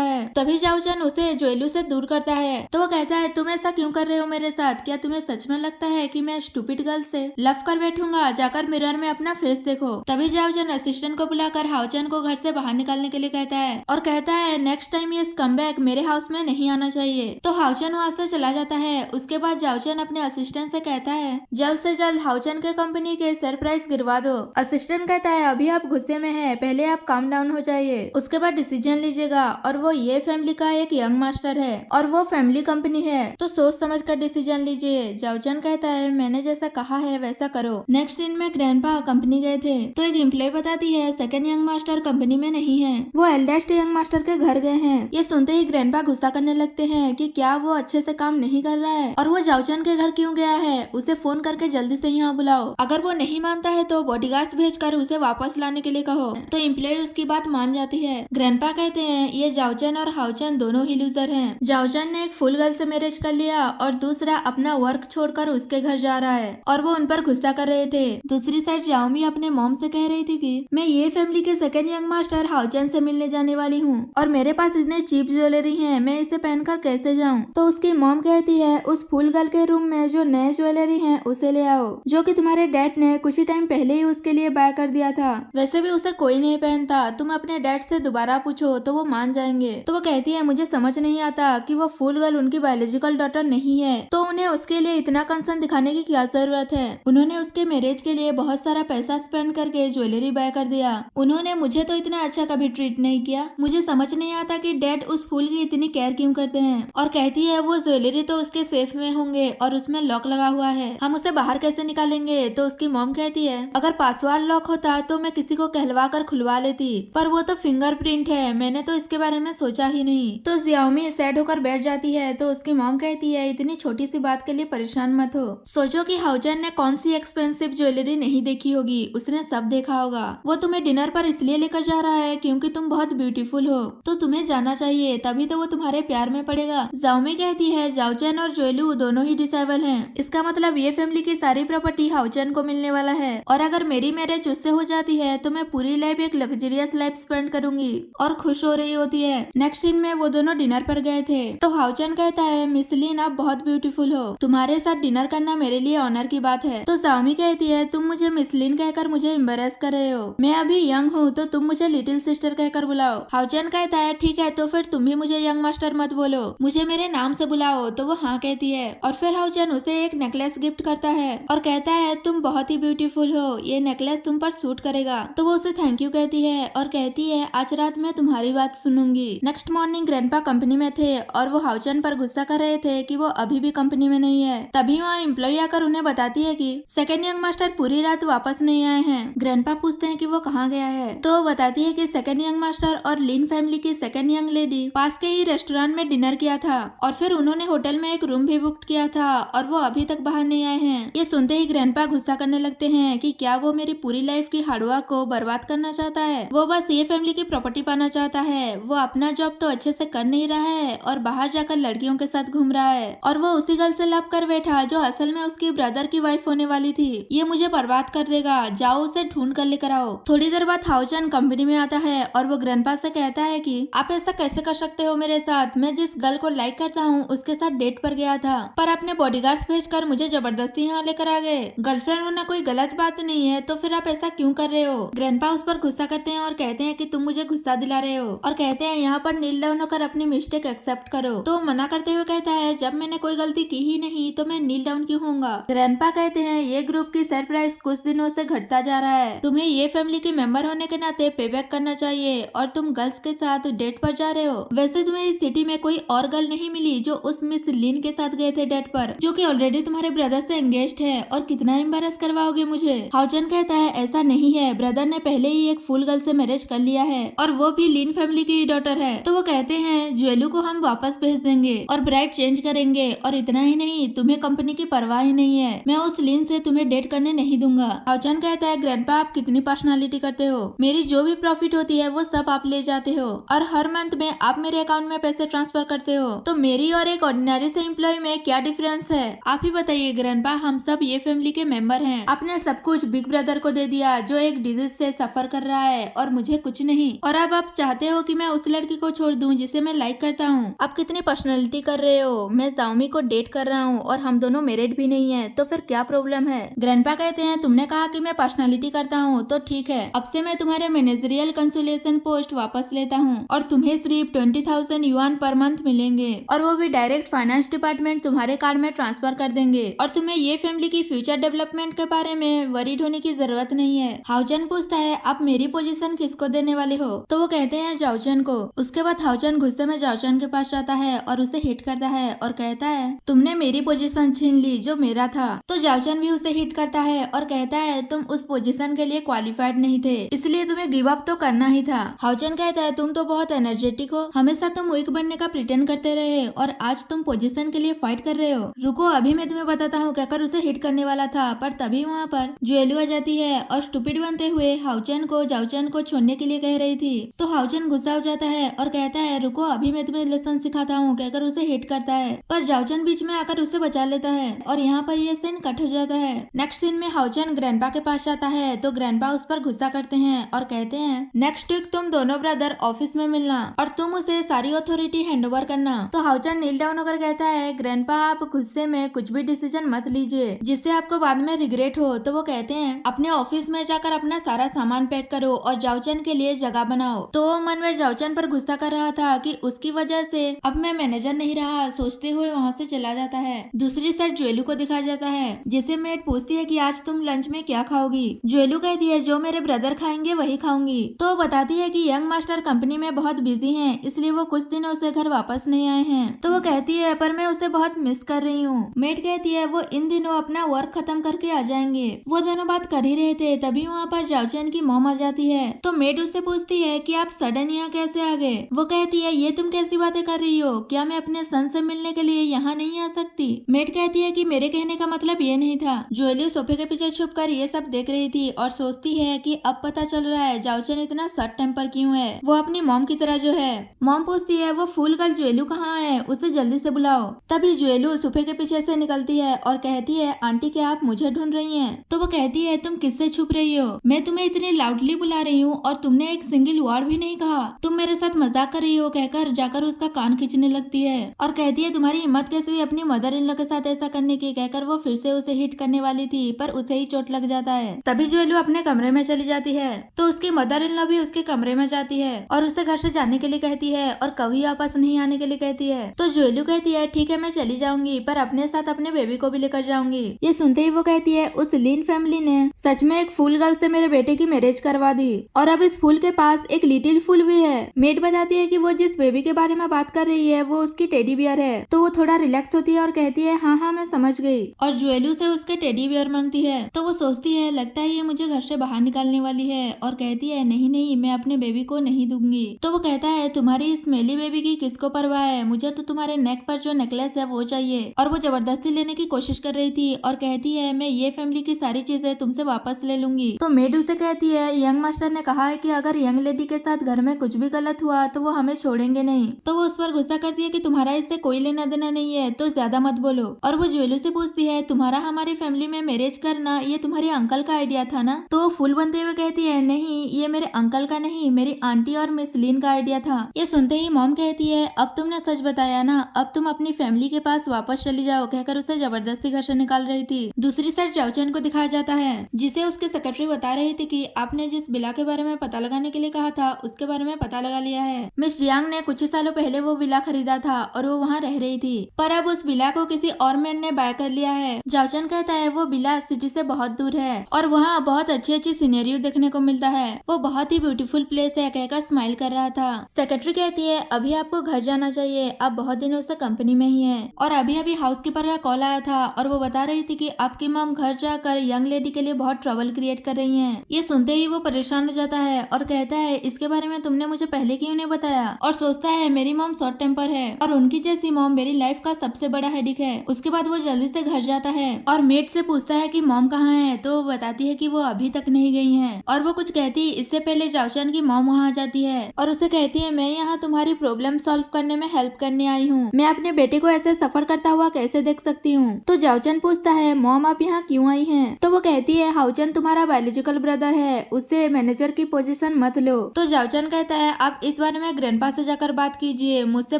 [SPEAKER 1] है। तभी जाओचन उसे जोएलू से दूर करता है। तो वो कहता है तुम ऐसा क्यों कर रहे हो मेरे साथ? क्या तुम्हें सच में लगता है कि मैं स्टूपिड गर्ल से लव कर बैठूंगा? जाकर मिरर में अपना फेस देखो। तभी जाओचन असिस्टेंट को बुलाकर हाओचन को घर से बाहर निकालने के लिए कहता है और कहता है नेक्स्ट टाइम ये कम बैक मेरे हाउस में नहीं आना चाहिए। तो हाओचन वहाँ से चला जाता है। उसके बाद जाओचन अपने असिस्टेंट से कहता है जल्द से जल्द हाओचन के कंपनी के शेयर प्राइस गिरवा दो। असिस्टेंट कहता है अभी आप गुस्से में हैं, पहले आप काम डाउन हो जाइए, उसके बाद डिसीजन लीजिएगा। और वो ये फैमिली का एक यंग मास्टर है और वो फैमिली कंपनी है, तो सोच समझ कर डिसीजन लीजिए। जाओचन कहता है मैंने जैसा कहा है वैसा करो। नेक्स्ट दिन में ग्रैंडपा कंपनी गए थे तो एक एम्प्लॉय बताती है सेकंड यंग मास्टर कंपनी में नहीं है, वो एल्डेस्ट यंग मास्टर के घर गए हैं। ये सुनते ही ग्रैंडपा गुस्सा करने लगते हैं कि क्या वो अच्छे से काम नहीं कर रहा है और वो जाओचन के घर क्यों गया है, उसे फोन करके जल्दी से यहाँ बुलाओ। अगर वो नहीं मानता है तो बॉडीगार्ड्स भेजकर उसे वापस लाने के लिए कहो। तो एम्प्लॉय उसकी बात मान जाती है। ग्रैंडपा कहते हैं ये जाओचन और हाओचन दोनों ही लूजर हैं। जाओचन ने एक फुल गर्ल से मैरिज कर लिया और दूसरा अपना वर्क छोड़कर उसके घर जा रहा है और वो उन पर गुस्सा कर रहे थे। दूसरी साइड जाओमी अपने मॉम से कह रही थी कि मैं ये फैमिली के सेकंड यंग मास्टर हाओचन से मिलने जाने वाली हूँ और मेरे पास इतने चीप ज्वेलरी है, मैं इसे पहनकर कैसे जाऊँ? तो उसकी मॉम कहती है उस फुल गर्ल के रूम में जो नए ज्वेलरी है उसे ले आओ, जो कि तुम्हारे डैड ने कुछ ही टाइम पहले ही उसके लिए बाय कर दिया था। वैसे भी उसे कोई नहीं पहनता, तुम अपने डैड से दोबारा पूछो तो वो मान जाएंगे। तो वो कहती है मुझे समझ नहीं आता कि वो फुल गर्ल उनकी बायोलॉजिकल डॉटर नहीं है, तो उन्हें उसके लिए इतना कंसर्न दिखाने की क्या जरूरत है? उन्होंने उसके मैरिज के लिए बहुत सारा पैसा स्पेंड करके ज्वेलरी बाय कर दिया। उन्होंने मुझे तो इतना अच्छा कभी ट्रीट नहीं किया। मुझे समझ नहीं आता कि डैड उस फूल की इतनी केयर क्यों करते हैं। और कहती है वो ज्वेलरी तो उसके सेफ में होंगे और उसमें लॉक लगा हुआ है, हम उसे बाहर कैसे निकालेंगे? तो उसकी मॉम कहती है अगर पासवर्ड लॉक होता तो मैं किसी को कहलवा कर खुलवा लेती, पर वो तो फिंगरप्रिंट है, मैंने तो इसके बारे में सोचा ही नहीं। तो जियाओमी सैड होकर बैठ जाती है। तो उसकी मॉम कहती है इतनी छोटी सी बात के लिए परेशान मत हो, सोचो कि हाओचन ने कौन सी एक्सपेंसिव ज्वेलरी नहीं देखी होगी, उसने सब देखा होगा। वो तुम्हें डिनर पर इसलिए लेकर जा रहा है क्योंकि तुम बहुत ब्यूटीफुल हो, तो तुम्हें जाना चाहिए, तभी तो वो तुम्हारे प्यार में पड़ेगा। जाओमी कहती है जाओचन और जोएलू दोनों ही डिसेबल हैं, इसका मतलब ये फैमिली की सारी प्रॉपर्टी हाओचन को मिलने वाला है और अगर मेरी मैरिज उससे हो जाती है तो मैं पूरी लाइफ एक लग्जरियस लाइफ स्पेंड करूंगी और खुश हो रही होती है। नेक्स्ट सीन में वो दोनों डिनर पर गए थे तो हाओचन कहता है मिस लिन आप बहुत ब्यूटीफुल हो, तुम्हारे साथ डिनर करना मेरे लिए ऑनर की बात है। तो जाओमी कहती है तुम मुझे मिस लिन कहकर मुझे एम्बेरस कर रहे हो, मैं अभी यंग हूँ तो तुम मुझे लिटिल सिस्टर कहकर बुलाओ। हाओचन कहता है ठीक है तो फिर तुम भी मुझे यंग मास्टर मत बोलो, मुझे मेरे नाम से बुलाओ। तो वो हाँ कहती है और फिर हाओचन उसे एक नेकलेस गिफ्ट करता है और कहता है तुम बहुत ही ब्यूटीफुल हो, ये नेकलेस तुम पर सूट करेगा। तो वो उसे थैंक यू कहती है और कहती है आज रात मैं तुम्हारी बात सुनूंगी। नेक्स्ट मॉर्निंग ग्रैंडपा कंपनी में थे और वो हाओचन पर गुस्सा कर रहे थे कि वो अभी भी कंपनी में नहीं है। तभी वहाँ एम्प्लॉय आकर उन्हें बताती है कि सेकंड यंग मास्टर पूरी रात वापस नहीं आए हैं। ग्रैंडपा पूछते हैं कि वो कहाँ गया है, तो वो बताती है कि सेकंड यंग मास्टर और लिन फैमिली की सेकंड यंग लेडी पास के ही रेस्टोरेंट में डिनर किया था और फिर उन्होंने होटल में एक रूम भी बुक किया था और वो अभी तक बाहर नहीं आए हैं। ये सुनते ही ग्रैंडपा गुस्सा करने लगते हैं कि क्या वो मेरी पूरी लाइफ की हार्डवर्क को बर्बाद करना चाहता है? वो बस ये फैमिली की प्रॉपर्टी पाना चाहता है। वो अपना जॉब तो अच्छे से कर नहीं रहा है और बाहर जाकर लड़कियों के साथ घूम रहा है और वो उसी गर्ल से लव कर बैठा जो असल में उसकी ब्रदर की वाइफ होने वाली थी। ये मुझे बर्बाद कर देगा, जाओ उसे ढूंढ कर लेकर आओ। थोड़ी देर बाद हाओचन कंपनी में आता है और वो ग्रैंडपा से कहता है कि आप ऐसा कैसे कर सकते हो मेरे साथ? मैं जिस गर्ल को लाइक करता हूँ उसके साथ डेट पर गया था, पर अपने बॉडीगार्ड्स भेजकर मुझे जबरदस्ती यहाँ लेकर आ गए। गर्लफ्रेंड होना कोई गलत बात नहीं है, तो फिर आप ऐसा क्यों कर रहे हो? ग्रैंडपा उस पर गुस्सा करते हैं और कहते हैं कि तुम मुझे गुस्सा दिला रहे हो और कहते हैं यहाँ पर नील डाउन होकर अपनी मिस्टेक एक्सेप्ट करो। तो मना करते हुए कहता है जब मैंने कोई गलती की ही नहीं तो मैं नील डाउन क्यों होऊंगा? ग्रैंडपा कहते हैं ये ग्रुप की शेयर प्राइस कुछ दिनों से घटता जा रहा है, तुम्हें ये फैमिली के मेंबर होने के नाते पे बैक करना चाहिए और तुम गर्ल्स के साथ डेट पर जा रहे हो। वैसे तुम्हें इस सिटी में कोई और गर्ल नहीं मिली जो उस मिस लिन के साथ गए थे डेट पर, जो कि ऑलरेडी तुम्हारे ब्रदर से एंगेज्ड है, और कितना एम्बेरस करवाओगे मुझे? हाओचन कहता है ऐसा नहीं है, ब्रदर ने पहले ही एक फुल गर्ल से मैरिज कर लिया है और वो भी लिन फैमिली की डॉटर है। तो वो कहते हैं ज्वेलू को हम वापस भेज देंगे और ब्राइड चेंज करेंगे, और इतना ही नहीं तुम्हें कंपनी की परवाह ही नहीं है, मैं उस लिन से तुम्हें डेट करने नहीं दूंगा। हाओचन कहता है ग्रैंडपा आप कितनी पर्सनालिटी करते हो, मेरी जो भी प्रॉफिट होती है वो सब आप ले जाते हो और हर मंथ में आप मेरे अकाउंट में पैसे ट्रांसफर करते हो, तो मेरी और एक ऑर्डिनरी से एम्प्लॉय में क्या डिफरेंस है? आप ही बताइए ग्रैंडपा, हम सब ये फैमिली के मेंबर हैं, आपने सब कुछ बिग ब्रदर को दे दिया जो एक डिजीज डिजीज से सफर कर रहा है और मुझे कुछ नहीं, और अब आप चाहते हो कि मैं उस लड़की को छोड़ दूं जिसे मैं लाइक करता हूँ। आप कितनी पर्सनैलिटी कर रहे हो, मैं जाओमी को डेट कर रहा हूँ और हम दोनों मैरिड भी नहीं है, तो फिर क्या प्रॉब्लम है। ग्रैंडपा कहते हैं तुमने कहा कि मैं पर्सनैलिटी करता हूँ तो ठीक है, अब से मैं तुम्हारे मैनेजरियल कंसुलेशन पोस्ट वापस लेता हूँ और तुम्हें सिर्फ 20,000 युआन पर मंथ मिलेंगे, और वो भी डायरेक्ट फाइनेंस डिपार्टमेंट तुम्हारे कार्ड में ट्रांसफर कर देंगे, और तुम्हें ये फैमिली की फ्यूचर डेवलपमेंट के बारे में वरीड होने की जरूरत नहीं है। हाउचन पूछता है आप मेरी पोजीशन किसको देने वाले हो, तो वो कहते हैं जाओचन को। उसके बाद हाउचन गुस्से में जाओचन के पास जाता है और उसे हिट करता है और कहता है तुमने मेरी पोजीशन छीन ली जो मेरा था। तो जाओचन भी उसे हिट करता है और कहता है तुम उस पोजीशन के लिए क्वालिफाइड नहीं थे, इसलिए तुम्हें गिव अप तो करना ही था। हाउचन कहता है तुम तो बहुत एनर्जेटिक हो, हमेशा तुम वीक बनने का प्रिटेंड करते रहे और आज तुम पोजीशन के लिए फाइट कर रहे हो। रुको अभी मैं तुम्हें बताता हूँ, कहकर उसे हिट करने वाला था, पर तभी वहाँ पर जुएलू आ जाती है और स्टूपिड बनते हुए हाउचन को जाओचन को छोड़ने के लिए कह रही थी। तो हाउचन गुस्सा हो जाता है और कहता है रुको अभी मैं तुम्हें लेसन सिखाता हूँ, कहकर उसे हिट करता है, पर जाओचन बीच में आकर उसे बचा लेता है और यहाँ पर ये सीन कट हो जाता है। नेक्स्ट सीन में हाउचन ग्रैंडपा के पास जाता है तो ग्रैंडपा उस पर गुस्सा करते हैं और कहते हैं नेक्स्ट वीक तुम दोनों ब्रदर ऑफिस में मिलना और तुम उसे सारी अथॉरिटी हैंड ओवर करना। तो हाउचन नील डाउन होकर कहता है ग्रैंडपा आप गुस्से में कुछ भी डिसीजन मत लीजिए जिससे आपको बाद में रिग्रेट हो। तो वो कहते हैं अपने ऑफिस में जाकर अपना सारा सामान पैक करो और जाओचन के लिए जगह बनाओ। तो वो मन में जाओचन पर गुस्सा कर रहा था कि उसकी वजह से अब मैं मैनेजर नहीं रहा, सोचते हुए वहाँ से चला जाता है। दूसरी साइड ज्वेलू को दिखाया जाता है जिसे मेड पूछती है कि आज तुम लंच में क्या खाओगी। ज्वेलू कहती है जो मेरे ब्रदर खाएंगे वही खाऊंगी। तो बताती है कि यंग मास्टर कंपनी में बहुत बिजी हैं, इसलिए वो कुछ दिनों से घर वापस नहीं आए हैं। तो वो कहती है पर मैं उसे बहुत मिस कर रही हूँ। मेड कहती है वो इन दिनों अपना वर्क खत्म करके आ जाएंगे। वो दोनों बात कर ही रहे थे तभी वहाँ पर जाओचन की मॉम आ जाती है। तो मेड उससे पूछती है कि आप सडन यहाँ कैसे आ गए। वो कहती है ये तुम कैसी बातें कर रही हो, क्या मैं अपने सन से मिलने के लिए यहाँ नहीं आ सकती। मेड कहती है कि मेरे कहने का मतलब ये नहीं था। ज्वेली सोफे के पीछे छुप कर ये सब देख रही थी और सोचती है कि अब पता चल रहा है जाओचन इतना शॉर्ट टेम्पर क्यों है, वो अपनी मॉम की तरह जो है। मॉम पूछती है वो फूल गर्ल ज्वेलू कहाँ है, उसे जल्दी से बुलाओ। तभी ज्वेलू सोफे के पीछे से निकलती है और कहती है आंटी क्या आप मुझे ढूंढ रही हैं। तो वो कहती है तुम किससे छुप रही हो, मैं तुम्हें इतनी लाउडली बुला रही हूँ और तुमने एक सिंगल वर्ड भी नहीं कहा, तुम मेरे साथ मजाक कर रही हो, कहकर जाकर उसका कान खींचने लगती है और कहती है तुम्हारी हिम्मत कैसे हुई अपनी मदर इन लॉ के साथ ऐसा करने की, कहकर वो फिर से उसे हिट करने वाली थी पर उसे ही चोट लग जाता है। तभी ज्वेलू अपने कमरे में चली जाती है तो उसकी मदर इन लॉ भी उसके कमरे में जाती है और उसे घर से जाने के लिए कहती है और कभी वापस नहीं आने के लिए कहती है। तो ज्वेलू कहती है ठीक है मैं चली जाऊंगी पर अपने साथ अपने बेबी को भी लेकर जाऊंगी। ये सुनते ही वो कहती है उस लीन फैमिली ने सच में एक फूल गर्ल से मेरे बेटे की मैरिज करवा दी और अब इस फूल के पास एक लिटिल फूल भी है। मेड बताती है कि वो जिस बेबी के बारे में बात कर रही है वो उसकी टेडी बियर है। तो वो थोड़ा रिलैक्स होती है और कहती है हाँ हाँ मैं समझ गई और ज्वेलू से उसके टेडी बियर मांगती है। तो वो सोचती है लगता है ये मुझे घर से बाहर निकालने वाली है और कहती है नहीं नहीं मैं अपने बेबी को नहीं दूंगी। तो वो कहता है तुम्हारी स्मेली बेबी की किसको परवाह है, मुझे तो तुम्हारे नेक पर जो नेकलेस है वो चाहिए। और वो जबरदस्ती लेने की कोशिश कर रही थी और कहती है मैं ये फैमिली की सारी चीजें तुमसे वापस ले लूंगी। तो मेड उसे कहती है यंग मास्टर ने कहा है कि अगर यंग लेडी के साथ घर में कुछ भी गलत हुआ तो वो हमें छोड़ेंगे नहीं। तो वो उस पर गुस्सा करती है कि तुम्हारा इससे कोई लेना देना नहीं है तो ज्यादा मत बोलो। और वो ज्वेलू से पूछती है तुम्हारा हमारी फैमिली में मैरिज करना ये तुम्हारे अंकल का आइडिया था ना। तो वो फूल बनते हुए कहती है नहीं ये मेरे अंकल का नहीं मेरी आंटी और मिस लीन का आइडिया था। ये सुनते ही मॉम कहती है अब तुमने सच बताया ना, अब तुम अपनी फैमिली के पास वापस चली जाओ, कहकर उसे जबरदस्ती घर से निकाल रही थी। दूसरी साइड जाओचन को दिखाया जाता है जिसे उसके सेक्रेटरी बता रही थी कि आपने जिस विला के बारे में पता लगाने के लिए कहा था उसके बारे में पता लगा लिया है। मिस जियांग ने कुछ ही सालों पहले वो विला खरीदा था और वो वहाँ रह रही थी पर अब उस विला को किसी और मैन ने बाय कर लिया है। जाओचन कहता है वो विला सिटी से बहुत दूर है और वहाँ बहुत अच्छी अच्छी सीनरियो देखने को मिलता है, वो बहुत ही ब्यूटीफुल प्लेस है, कहकर स्माइल कर रहा था। सेक्रेटरी कहती है अभी आपको घर जाना चाहिए, आप बहुत दिनों से कंपनी में ही है और अभी अभी हाउसकीपर का कॉल आया था और वो बता रही थी कि आपकी मॉम घर जाकर यंग लेडी के लिए बहुत ट्रबल क्रिएट कर रही है। ये सुनते ही वो परेशान हो जाता है और कहता है इसके बारे में तुमने मुझे पहले क्यों नहीं बताया, और सोचता है मेरी मॉम शॉर्ट टेम्पर है और उनकी जैसी मॉम मेरी लाइफ का सबसे बड़ा हेडिक है। उसके बाद वो जल्दी से घर जाता है और मेड से पूछता है कि मॉम कहाँ है। तो वो बताती है कि वो अभी तक नहीं गई हैं और वो कुछ कहती इससे पहले जाओचन की मॉम वहाँ आ जाती है और उसे कहती है मैं यहाँ तुम्हारी प्रॉब्लम सॉल्व करने में हेल्प करने आई हूँ, मैं अपने बेटे को ऐसे सफर करता हुआ कैसे देख सकती हूँ। तो जाओचन पूछता है मॉम आप यहाँ क्यों आई हैं। तो वो कहती है हाउचन तुम्हारा बायोलॉजिकल ब्रदर ब्रदर है उससे मैनेजर की पोजीशन मत लो। तो जाओचन कहता है आप इस बारे में ग्रैंडपा से जाकर बात कीजिए, मुझसे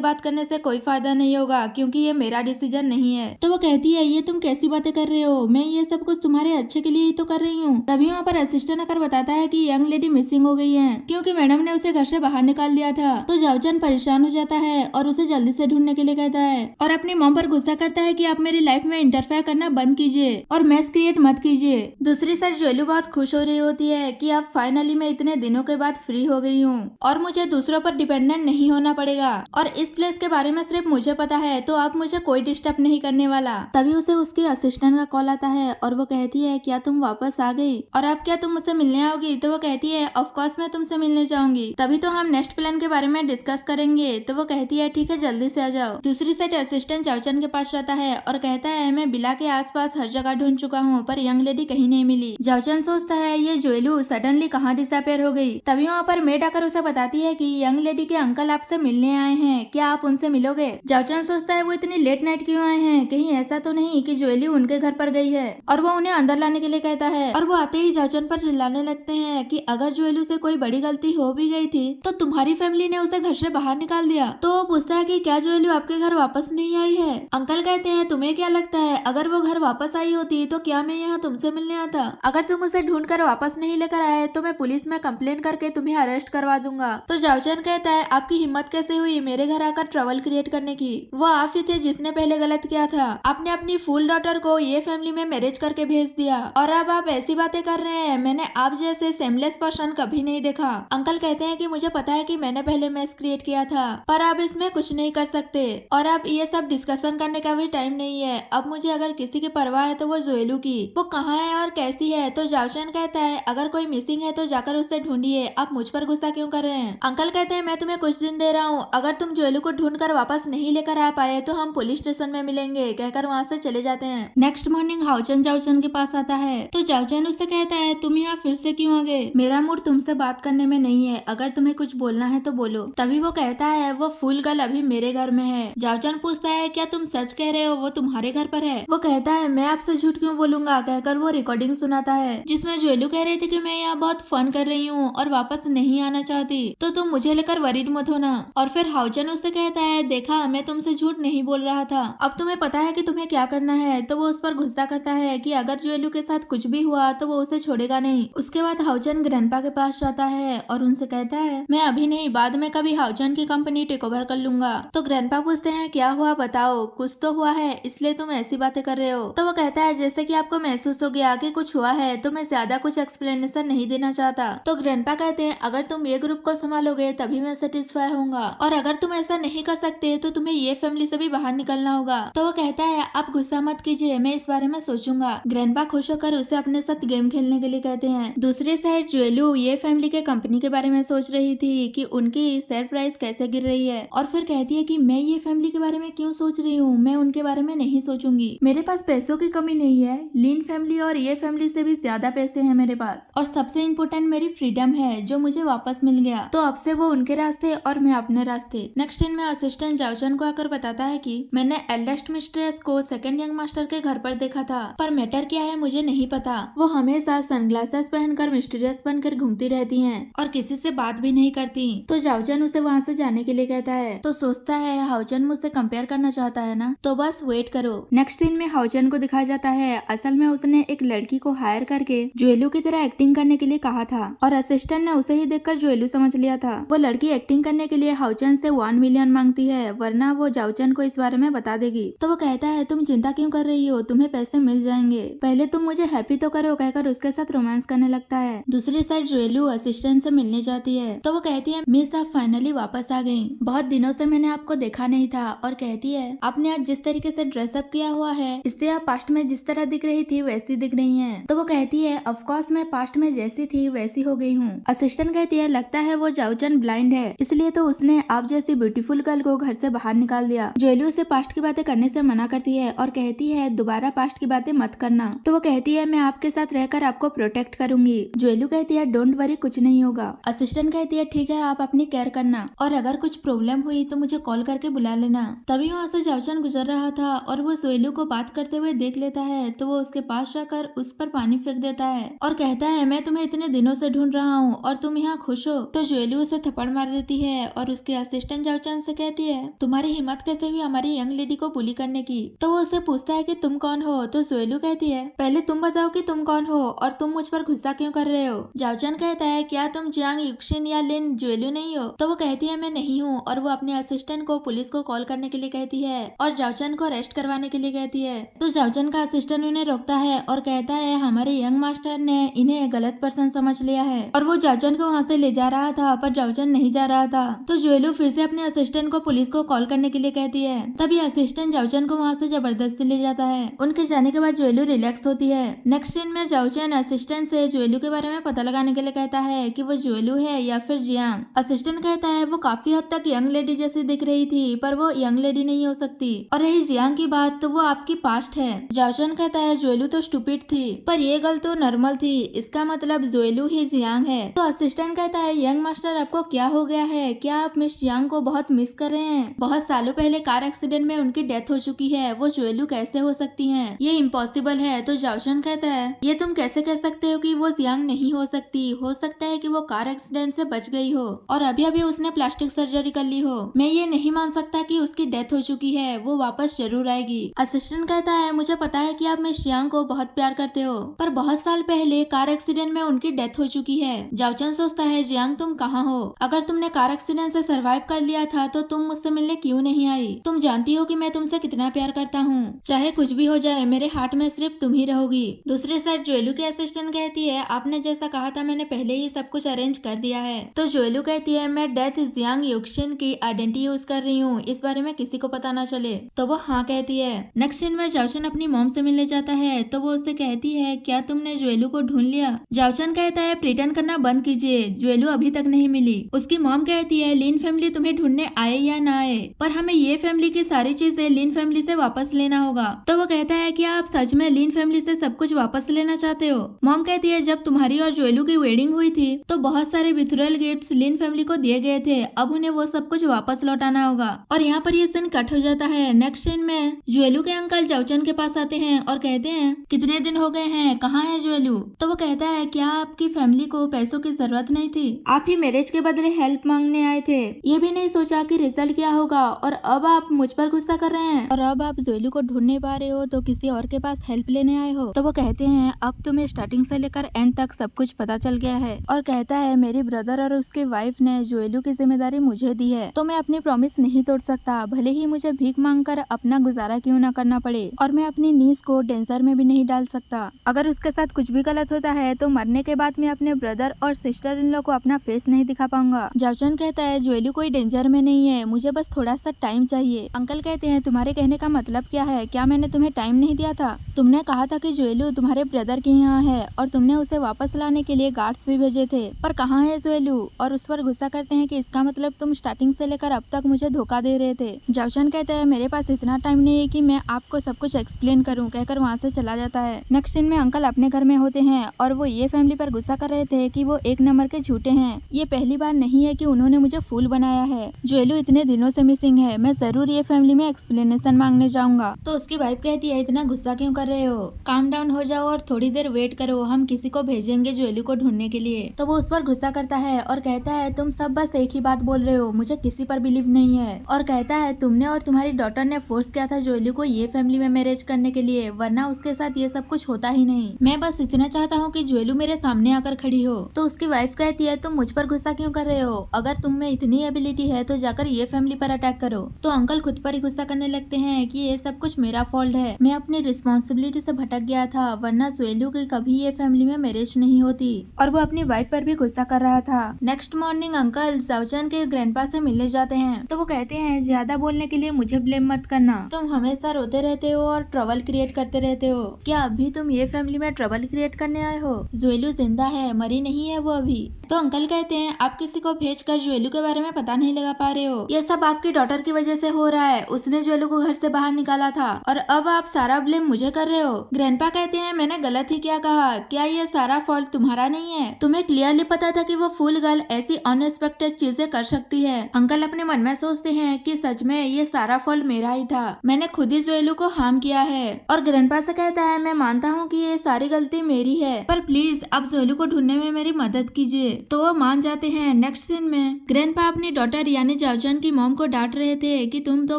[SPEAKER 1] बात करने से कोई फायदा नहीं होगा क्योंकि ये मेरा डिसीजन नहीं है। तो वो कहती है ये तुम कैसी बातें कर रहे हो, मैं ये सब कुछ तुम्हारे अच्छे के लिए ही तो कर रही हूँ। तभी वहाँ पर असिस्टेंट आकर बताता है कि यंग लेडी मिसिंग हो गई है क्योंकि मैडम ने उसे घर से बाहर निकाल दिया था। तो जाओचन परेशान हो जाता है और उसे जल्दी से ढूंढने के लिए कहता है और अपनी मॉम पर गुस्सा करता है कि आप मेरी लाइफ में इंटरफेयर करना बंद कीजिए और मैस क्रिएट मत कीजिए। दूसरी साइड जोएलू बहुत खुश हो रही होती है कि अब फाइनली मैं इतने दिनों के बाद फ्री हो गई हूँ और मुझे दूसरों पर डिपेंडेंट नहीं होना पड़ेगा और इस प्लेस के बारे में सिर्फ मुझे पता है, तो अब मुझे कोई डिस्टर्ब नहीं करने वाला। तभी उसे उसकी असिस्टेंट का कॉल आता है और वो कहती है क्या तुम वापस आ गई और अब क्या तुम मुझसे मिलने आओगी। तो वो कहती है ऑफ कोर्स मैं तुमसे मिलने जाऊंगी, तभी तो हम नेक्स्ट प्लान के बारे में डिस्कस करेंगे। तो वो कहती है ठीक है जल्दी से आ जाओ। दूसरी साइड असिस्टेंट जाओचन के पास जाता है और कहता है मैं बिला के आसपास हर जगह ढूंढ चुका हूँ पर यंग लेडी कहीं नहीं मिली। जाओचन सोचता है ये जोएलू सडनली कहाँ डिसअपेयर हो गई। तभी वहाँ पर मेड आकर उसे बताती है कि यंग लेडी के अंकल आपसे मिलने आए हैं, क्या आप उनसे मिलोगे। जाओचन सोचता है वो इतनी लेट नाइट क्यों आए हैं, कहीं ऐसा तो नहीं कि जोएलू उनके घर पर गई है और वो उन्हें अंदर लाने के लिए कहता है और वो आते ही जाओचन पर चिल्लाने लगते हैं कि अगर जोएलू से कोई बड़ी गलती हो भी गई थी तो तुम्हारी फैमिली ने उसे घर से बाहर निकाल दिया। तो वो पूछता है कि क्या जोएलू आपके घर वापस नहीं आई है। अंकल कहते हैं तुम्हें क्या लगता है अगर वो घर वापस आई होती तो क्या मैं यहाँ तुमसे मिलने आता। अगर तुम उसे ढूंढ कर वापस नहीं लेकर आए तो मैं पुलिस में कंप्लेन करके तुम्हें अरेस्ट करवा दूंगा। तो जाओचन कहता है आपकी हिम्मत कैसे हुई मेरे घर आकर ट्रबल क्रिएट करने की, वो आप ही थे जिसने पहले गलत किया था। आपने अपनी फूल डॉटर को ये फैमिली में मैरिज करके भेज दिया और अब आप ऐसी बातें कर रहे हैं, मैंने आप जैसे सेमलेस पर्सन कभी नहीं देखा। अंकल कहते हैं कि मुझे पता है कि मैंने पहले मैस क्रिएट किया था पर अब इसमें कुछ नहीं कर सकते और अब ये सब डिस्कशन करने का भी टाइम नहीं है। अब मुझे अगर किसी की परवाह है तो वो जोएलू की, वो कहाँ है और कैसी है। तो जाओचन कहता है अगर कोई मिसिंग है तो जाकर उसे ढूंढिए, आप मुझ पर गुस्सा क्यों कर रहे हैं। अंकल कहते हैं मैं तुम्हें कुछ दिन दे रहा हूँ, अगर तुम जोएलू को ढूंढ कर वापस नहीं लेकर आ पाए तो हम पुलिस स्टेशन में मिलेंगे, कहकर वहाँ से चले जाते हैं। नेक्स्ट मॉर्निंग हाउचन जाओचन के पास आता है तो जाओचन उससे कहता है तुम यहाँ फिर से क्यों आ गए, मेरा मूड तुमसे बात करने में नहीं है, अगर तुम्हें कुछ बोलना है तो बोलो। तभी वो कहता है वो फूल गर्ल अभी मेरे घर में है। जाओचन पूछता है क्या तुम सच कह रहे हो वो तुम्हारे घर पर है। वो कहता है मैं आपसे झूठ क्यों बोलूंगा, कहकर वो रिकॉर्डिंग सुनाता है जिसमें जोएलू कह रही थी कि मैं यहाँ बहुत फन कर रही हूँ और वापस नहीं आना चाहती, तो तुम मुझे लेकर वरीड मत होना। और फिर हाउचन उससे कहता है देखा मैं तुमसे झूठ नहीं बोल रहा था, अब तुम्हें पता है कि तुम्हें क्या करना है। तो वो उस पर गुस्सा करता है कि अगर जोएलू के साथ कुछ भी हुआ तो वो उसे छोड़ेगा नहीं। उसके बाद हाउचन ग्रैंडपा के पास जाता है और उनसे कहता है मैं अभी नहीं बाद में कभी हाउचन की कंपनी टेक ओवर कर लूंगा। तो ग्रैंडपा पूछते हैं क्या हुआ बताओ, कुछ तो हुआ है इसलिए तुम ऐसी बातें कर रहे हो। तो वो कहता है जैसे कि आपको महसूस हो गया कि कुछ हुआ है तो मैं ज्यादा कुछ एक्सप्लेनेशन नहीं देना चाहता। तो ग्रैंडपा कहते हैं अगर तुम ये ग्रुप को संभालोगे तभी मैं सेटिस्फाई होऊंगा और अगर तुम ऐसा नहीं कर सकते तो तुम्हें ये फैमिली से भी बाहर निकलना होगा। तो वो कहता है आप गुस्सा मत कीजिए, मैं इस बारे में सोचूंगा। ग्रैंडपा खुश होकर उसे अपने साथ गेम खेलने के लिए कहते हैं। दूसरी साइड जोएलू ये फैमिली के कंपनी के बारे में सोच रही थी कि उनकी शेयर प्राइस कैसे गिर रही है और फिर कहती है कि मैं ये फैमिली के बारे में क्यों सोच रही हूँ, मैं उनके बारे में नहीं सोचूंगी, मेरे पास पैसों की कमी नहीं है, लीन फैमिली और ये फैमिली से भी ज्यादा पैसे हैं मेरे पास और सबसे इम्पोर्टेंट मेरी फ्रीडम है जो मुझे वापस मिल गया। तो अब से वो उनके रास्ते और मैं अपने रास्ते। नेक्स्ट सीन में असिस्टेंट जाओचन को आकर बताता है कि मैंने एल्डेस्ट मिस्ट्रेस को सेकंड यंग मास्टर के घर पर देखा था पर मैटर क्या है मुझे नहीं पता, वो हमेशा सनग्लासेस पहनकर मिस्टीरियस बनकर घूमती रहती हैं और किसी से बात भी नहीं करती। तो जाओचन उसे वहाँ से जाने के लिए कहता है तो सोचता है हाउचन मुझसे कंपेयर करना चाहता है ना, तो बस वेट करो। नेक्स्ट सीन में हाउचन को दिखाया जाता है असल में उसने एक लड़की को हायर करके जोएलू की तरह एक्टिंग करने के लिए कहा था और असिस्टेंट ने उसे ही देखकर जोएलू समझ लिया था। वो लड़की एक्टिंग करने के लिए हाउचन से 1 मिलियन मांगती है वरना वो जाओचन को इस बारे में बता देगी। तो वो कहता है तुम चिंता क्यों कर रही हो, तुम्हें पैसे मिल जाएंगे, पहले तुम मुझे हैप्पी तो करो, कहकर उसके साथ रोमांस करने लगता है। दूसरी साइड जोएलू असिस्टेंट से मिलने जाती है तो वो कहती है मिस आप फाइनली वापस आ गई, बहुत दिनों से मैंने आपको देखा नहीं था और कहती है आपने आज जिस तरीके से ड्रेसअप किया हुआ है इससे आप पास्ट में जिस तरह दिख रही थी वैसी दिख रही हैं। तो वो कहती है ऑफ कोर्स मैं पास्ट में जैसी थी वैसी हो गई हूँ। असिस्टेंट कहती है लगता है वो जाओचन ब्लाइंड है इसलिए तो उसने आप जैसी ब्यूटीफुल गर्ल को घर से बाहर निकाल दिया। जोएलू उसे पास्ट की बातें करने से मना करती है और कहती है दोबारा पास्ट की बातें मत करना। तो वो कहती है मैं आपके साथ रहकर आपको प्रोटेक्ट करूंगी। जोएलू कहती है डोंट वरी कुछ नहीं होगा। असिस्टेंट कहती है ठीक है आप अपनी केयर करना और अगर कुछ प्रॉब्लम हुई तो मुझे कॉल करके बुला लेना। तभी वहाँ से जाओचन गुजर रहा था और वो जोएलू को बात करते हुए देख लेता है तो वो उसके पास जाकर उस पर पानी फेंक देता है और कहता है मैं तुम्हें इतने दिनों से ढूंढ रहा हूँ और तुम यहाँ खुश हो। तो जुएलू उसे थप्पड़ मार देती है और उसके असिस्टेंट जाओचन से कहती है तुम्हारी हिम्मत कैसे हुई हमारी यंग लेडी को बुली करने की। तो वो उसे पूछता है कि तुम कौन हो। तो जुएलू कहती है पहले तुम बताओ कि तुम कौन हो और तुम मुझ पर गुस्सा क्यों कर रहे हो। जाओचन कहता है क्या तुम जियांग युक्शिन या लिन जुएलू नहीं हो। तो वो कहती है मैं नहीं हूँ और वो अपने असिस्टेंट को पुलिस को कॉल करने के लिए कहती है और जाओचन को अरेस्ट करवाने के लिए कहती है। तो जाओचन का असिस्टेंट उन्हें रोकता है और कहता है हमारे यंग मास्टर ने इन्हें गलत पर्सन समझ लिया है और वो जाओचन को वहाँ से ले जा रहा था पर जाओचन नहीं जा रहा था। तो जुएलू फिर से अपने असिस्टेंट को पुलिस को कॉल करने के लिए कहती है। तभी असिस्टेंट जाओचन को वहाँ से जबरदस्ती ले जाता है। उनके जाने के बाद जुएलू रिलैक्स होती है। नेक्स्ट सीन में जाओचन असिस्टेंट से जुएलू के बारे में पता लगाने के लिए कहता है कि वो जुएलू है या फिर जियांग। असिस्टेंट कहता है वो काफी हद तक यंग लेडी जैसी दिख रही थी पर वो यंग लेडी नहीं हो सकती और रही जियांग की बात तो वो आपकी पास्ट है। जाओचन कहता है जुएलू तो स्टूपिड थी पर ये गर्ल तो नॉर्मल थी इसका मतलब जुएलू ही जियांग है। तो असिस्टेंट कहता है यंग मास्टर आपको क्या हो गया है, क्या आप मिस जियांग को बहुत मिस कर रहे हैं। बहुत सालों पहले कार एक्सीडेंट में उनकी डेथ हो चुकी है, वो जुएलू कैसे हो सकती हैं? ये इम्पॉसिबल है। तो जाओचन कहता है ये तुम कैसे कह सकते हो कि वो जियांग नहीं हो सकती, हो सकता है कि वो कार एक्सीडेंट से बच गई हो और अभी अभी उसने प्लास्टिक सर्जरी कर ली हो। मैं ये नहीं मान सकता कि उसकी डेथ हो चुकी है, वो वापस जरूर आएगी। असिस्टेंट कहता है मुझे पता है कि आप मिस जियांग को बहुत प्यार करते हो पर बहुत साल पहले कार एक्सीडेंट में उनकी डेथ हो चुकी है। जाओचन सोचता है जियांग तुम कहाँ हो? अगर तुमने कार एक्सीडेंट से सरवाइव कर लिया था तो तुम मुझसे मिलने क्यों नहीं आई? तुम जानती हो कि मैं तुमसे कितना प्यार करता हूँ, चाहे कुछ भी हो जाए मेरे हार्ट में सिर्फ तुम ही रहोगी। दूसरी साइड जुएलू की असिस्टेंट कहती है आपने जैसा कहा था मैंने पहले ही सब कुछ अरेंज कर दिया है। तो जुएलू कहती है मैं डेथ जियांग युक्शिन की आइडेंटिटी यूज कर रही हूँ, इस बारे में किसी को पता ना चले। तो वो हाँ कहती है। नेक्स्ट सीन में जाओचन अपनी मॉम से मिलने जाता है तो वो उससे कहती है क्या तुमने जुएलू को ढूंढ लिया? जाओचन कहता है प्रिटेंड करना बंद कीजिए, जुएलू अभी तक नहीं मिली। उसकी मॉम कहती है लिन फैमिली तुम्हें ढूंढने आए या ना आए पर हमें ये फैमिली की सारी चीजें लिन फैमिली से वापस लेना होगा। तो वो कहता है कि आप सच में लिन फैमिली से सब कुछ वापस लेना चाहते हो? मॉम कहती है जब तुम्हारी और जुएलू की वेडिंग हुई थी तो बहुत सारे बिथुरल गिफ्ट्स लिन फैमिली को दिए गए थे, अब उन्हें वो सब कुछ वापस लौटाना होगा। और यहाँ पर ये सीन कट हो जाता है। नेक्स्ट सीन में जुएलू के अंकल जाओचन के पास आते हैं और कहते हैं कितने दिन हो गए हैं, कहाँ है जुएलू? तो वो कहता है क्या आपकी फैमिली को पैसों की जरूरत नहीं थी? आप ही मैरिज के बदले हेल्प मांगने आए थे, ये भी नहीं सोचा कि रिजल्ट क्या होगा और अब आप मुझ पर गुस्सा कर रहे हैं और अब आप जुएलू को ढूंढ नहीं पा रहे हो तो किसी और के पास हेल्प लेने आए हो। तो वो कहते हैं अब तुम्हें स्टार्टिंग से लेकर एंड तक सब कुछ पता चल गया है और कहता है मेरी ब्रदर और उसके वाइफ ने जुएलू की जिम्मेदारी मुझे दी है तो मैं अपनी प्रॉमिस नहीं तोड़ सकता, भले ही मुझे भीख मांगकर अपना गुजारा क्यों न करना पड़े और मैं अपनी नीज को डेंजर में भी नहीं डाल सकता। अगर उसके साथ कुछ भी गलत होता है तो मरने के बाद मैं अपने ब्रदर और सिस्टर इन लोग को अपना फेस नहीं दिखा पाऊंगा। जाओचन कहता है जुएलू कोई डेंजर में नहीं है, मुझे बस थोड़ा सा टाइम चाहिए। अंकल कहते हैं तुम्हारे कहने का मतलब क्या है, क्या मैंने तुम्हें टाइम नहीं दिया था? तुमने कहा था कि जुएलू तुम्हारे ब्रदर के यहाँ है और तुमने उसे वापस लाने के लिए गार्ड्स भी भेजे थे, पर कहाँ है जुएलू? और उस पर गुस्सा करते हैं कि इसका मतलब तुम स्टार्टिंग से लेकर अब तक मुझे धोखा दे रहे थे। जाओचन कहते हैं मेरे पास इतना टाइम नहीं है कि मैं आपको सब कुछ एक्सप्लेन करूं, कहकर वहाँ से चला जाता है। नेक्स्ट सीन में अंकल अपने घर में होते हैं और वो ये फैमिली पर गुस्सा कर रहे थे कि वो एक नंबर के झूठे हैं, ये पहली बार नहीं है कि उन्होंने मुझे फूल बनाया है, जुएलू इतने दिनों से मिसिंग है, मैं जरूर ये फैमिली में एक्सप्लेनेशन मांगने जाऊंगा। तो उसकी वाइफ कहती है इतना गुस्सा क्यों कर रहे हो, काम डाउन हो जाओ और थोड़ी देर वेट करो, हम किसी को भेजेंगे जुएलू को ढूंढने के लिए। तो वो उस पर गुस्सा करता है और कहता है तुम सब बस एक ही बात बोल रहे हो, मुझे किसी पर बिलीव नहीं है। और कहता है तुमने और तुम्हारी डॉटर ने फोर्स किया था जुएलू को ये फैमिली में मैरिज करने के लिए, वरना उसके साथ ये सब कुछ होता ही नहीं। मैं बस इतना चाहता हूँ कि जुएलू मेरे सामने आकर खड़ी हो। तो उसकी वाइफ कहती है तुम मुझ पर गुस्सा क्यों कर रहे हो, अगर तुम में इतनी एबिलिटी है तो जाकर ये फैमिली पर अटैक करो। तो अंकल खुद पर ही गुस्सा करने लगते हैं कि ये सब कुछ मेरा फॉल्ट है, मैं अपनी रिस्पॉन्सिबिलिटी से भटक गया था, वरना जुएलू की कभी ये फैमिली में मैरिज नहीं होती। और वो अपनी वाइफ पर भी गुस्सा कर रहा था। नेक्स्ट मॉर्निंग अंकल जाओचन के ग्रैंडपा से मिलने जाते हैं तो वो कहते हैं ज्यादा बोलने के लिए मुझे ब्लेम मत करना, तुम हमेशा रोते रहते हो और ट्रबल क्रिएट करते रहते हो, क्या अभी तुम ये फैमिली में ट्रबल क्रिएट करने आए हो? जुएलू जिंदा है, मरी नहीं है वो अभी। तो अंकल कहते हैं आप किसी को भेजकर जुएलू के बारे में पता नहीं लगा पा रहे हो, ये सब आपकी डॉटर की वजह से हो रहा है, उसने जुएलू को घर से बाहर निकाला था और अब आप सारा ब्लेम मुझे कर रहे हो। ग्रैंडपा कहते हैं मैंने गलत ही क्या कहा, क्या ये सारा फॉल्ट तुम्हारा नहीं है? तुम्हें क्लियरली पता था कि वो फूल गर्ल ऐसी अनएक्सपेक्टेड चीजें कर सकती है। अंकल अपने मन में सोचते हैं कि सच में ये सारा फॉल्ट मेरा ही था, मैंने खुद ही जुएलू को हार्म किया है। और ग्रैंडपा से कहता है मैं मानता हूँ कि ये सारी गलती मेरी है, पर प्लीज आप जोएलू को ढूंढने में मेरी मदद कीजिए। तो वो मान जाते हैं। नेक्स्ट सीन में ग्रैंडपा अपनी डॉटर यानी जाओचन की मॉम को डांट रहे थे कि तुम तो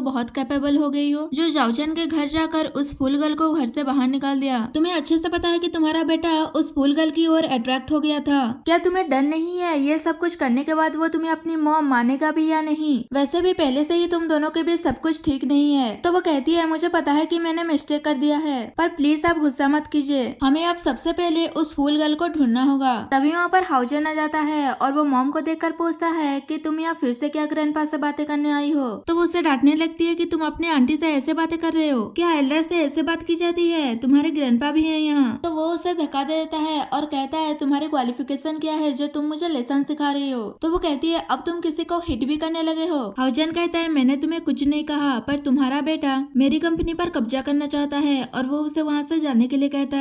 [SPEAKER 1] बहुत कैपेबल हो गई हो, जो जाओचन के घर जाकर उस फूल गर्ल को घर से बाहर निकाल दिया। तुम्हें अच्छे से पता है कि तुम्हारा बेटा उस फूल गर्ल की ओर अट्रैक्ट हो गया था। क्या तुम्हें डर नहीं है ये सब कुछ करने के बाद वो तुम्हें अपनी मॉम मानेगा भी या नहीं? वैसे भी पहले से ही तुम दोनों के बीच सब कुछ ठीक नहीं है। तो वो कहती है मुझे पता है कि मैंने मिस्टेक कर दिया है, पर प्लीज आप गुस्सा मत कीजिए। हमें अब सबसे पहले उस फूल गर्ल को ढूंढना होगा। तभी वहाँ पर हाउजन आ जाता है और वो मॉम को देखकर पूछता है कि तुम यहाँ फिर से क्या ग्रैंडपा से बातें करने आई हो? तो वो उसे डांटने लगती है कि तुम अपने आंटी से ऐसे बातें कर रहे हो क्या? एल्डर से ऐसे बात की जाती है? तुम्हारे ग्रैंडपा भी है यहाँ। तो वो उसे धक्का दे देता है और कहता है तुम्हारी क्वालिफिकेशन क्या है जो तुम मुझे लेसन सिखा रही हो? तो वो कहती है अब तुम किसी को हिट भी करने लगे हो। हाउजन कहता है मैंने तुम्हें कुछ नहीं कहा, पर तुम्हारा बेटा मेरी कंपनी पर कब्जा करना चाहता है और वो उसे वहाँ से जाने के लिए कहता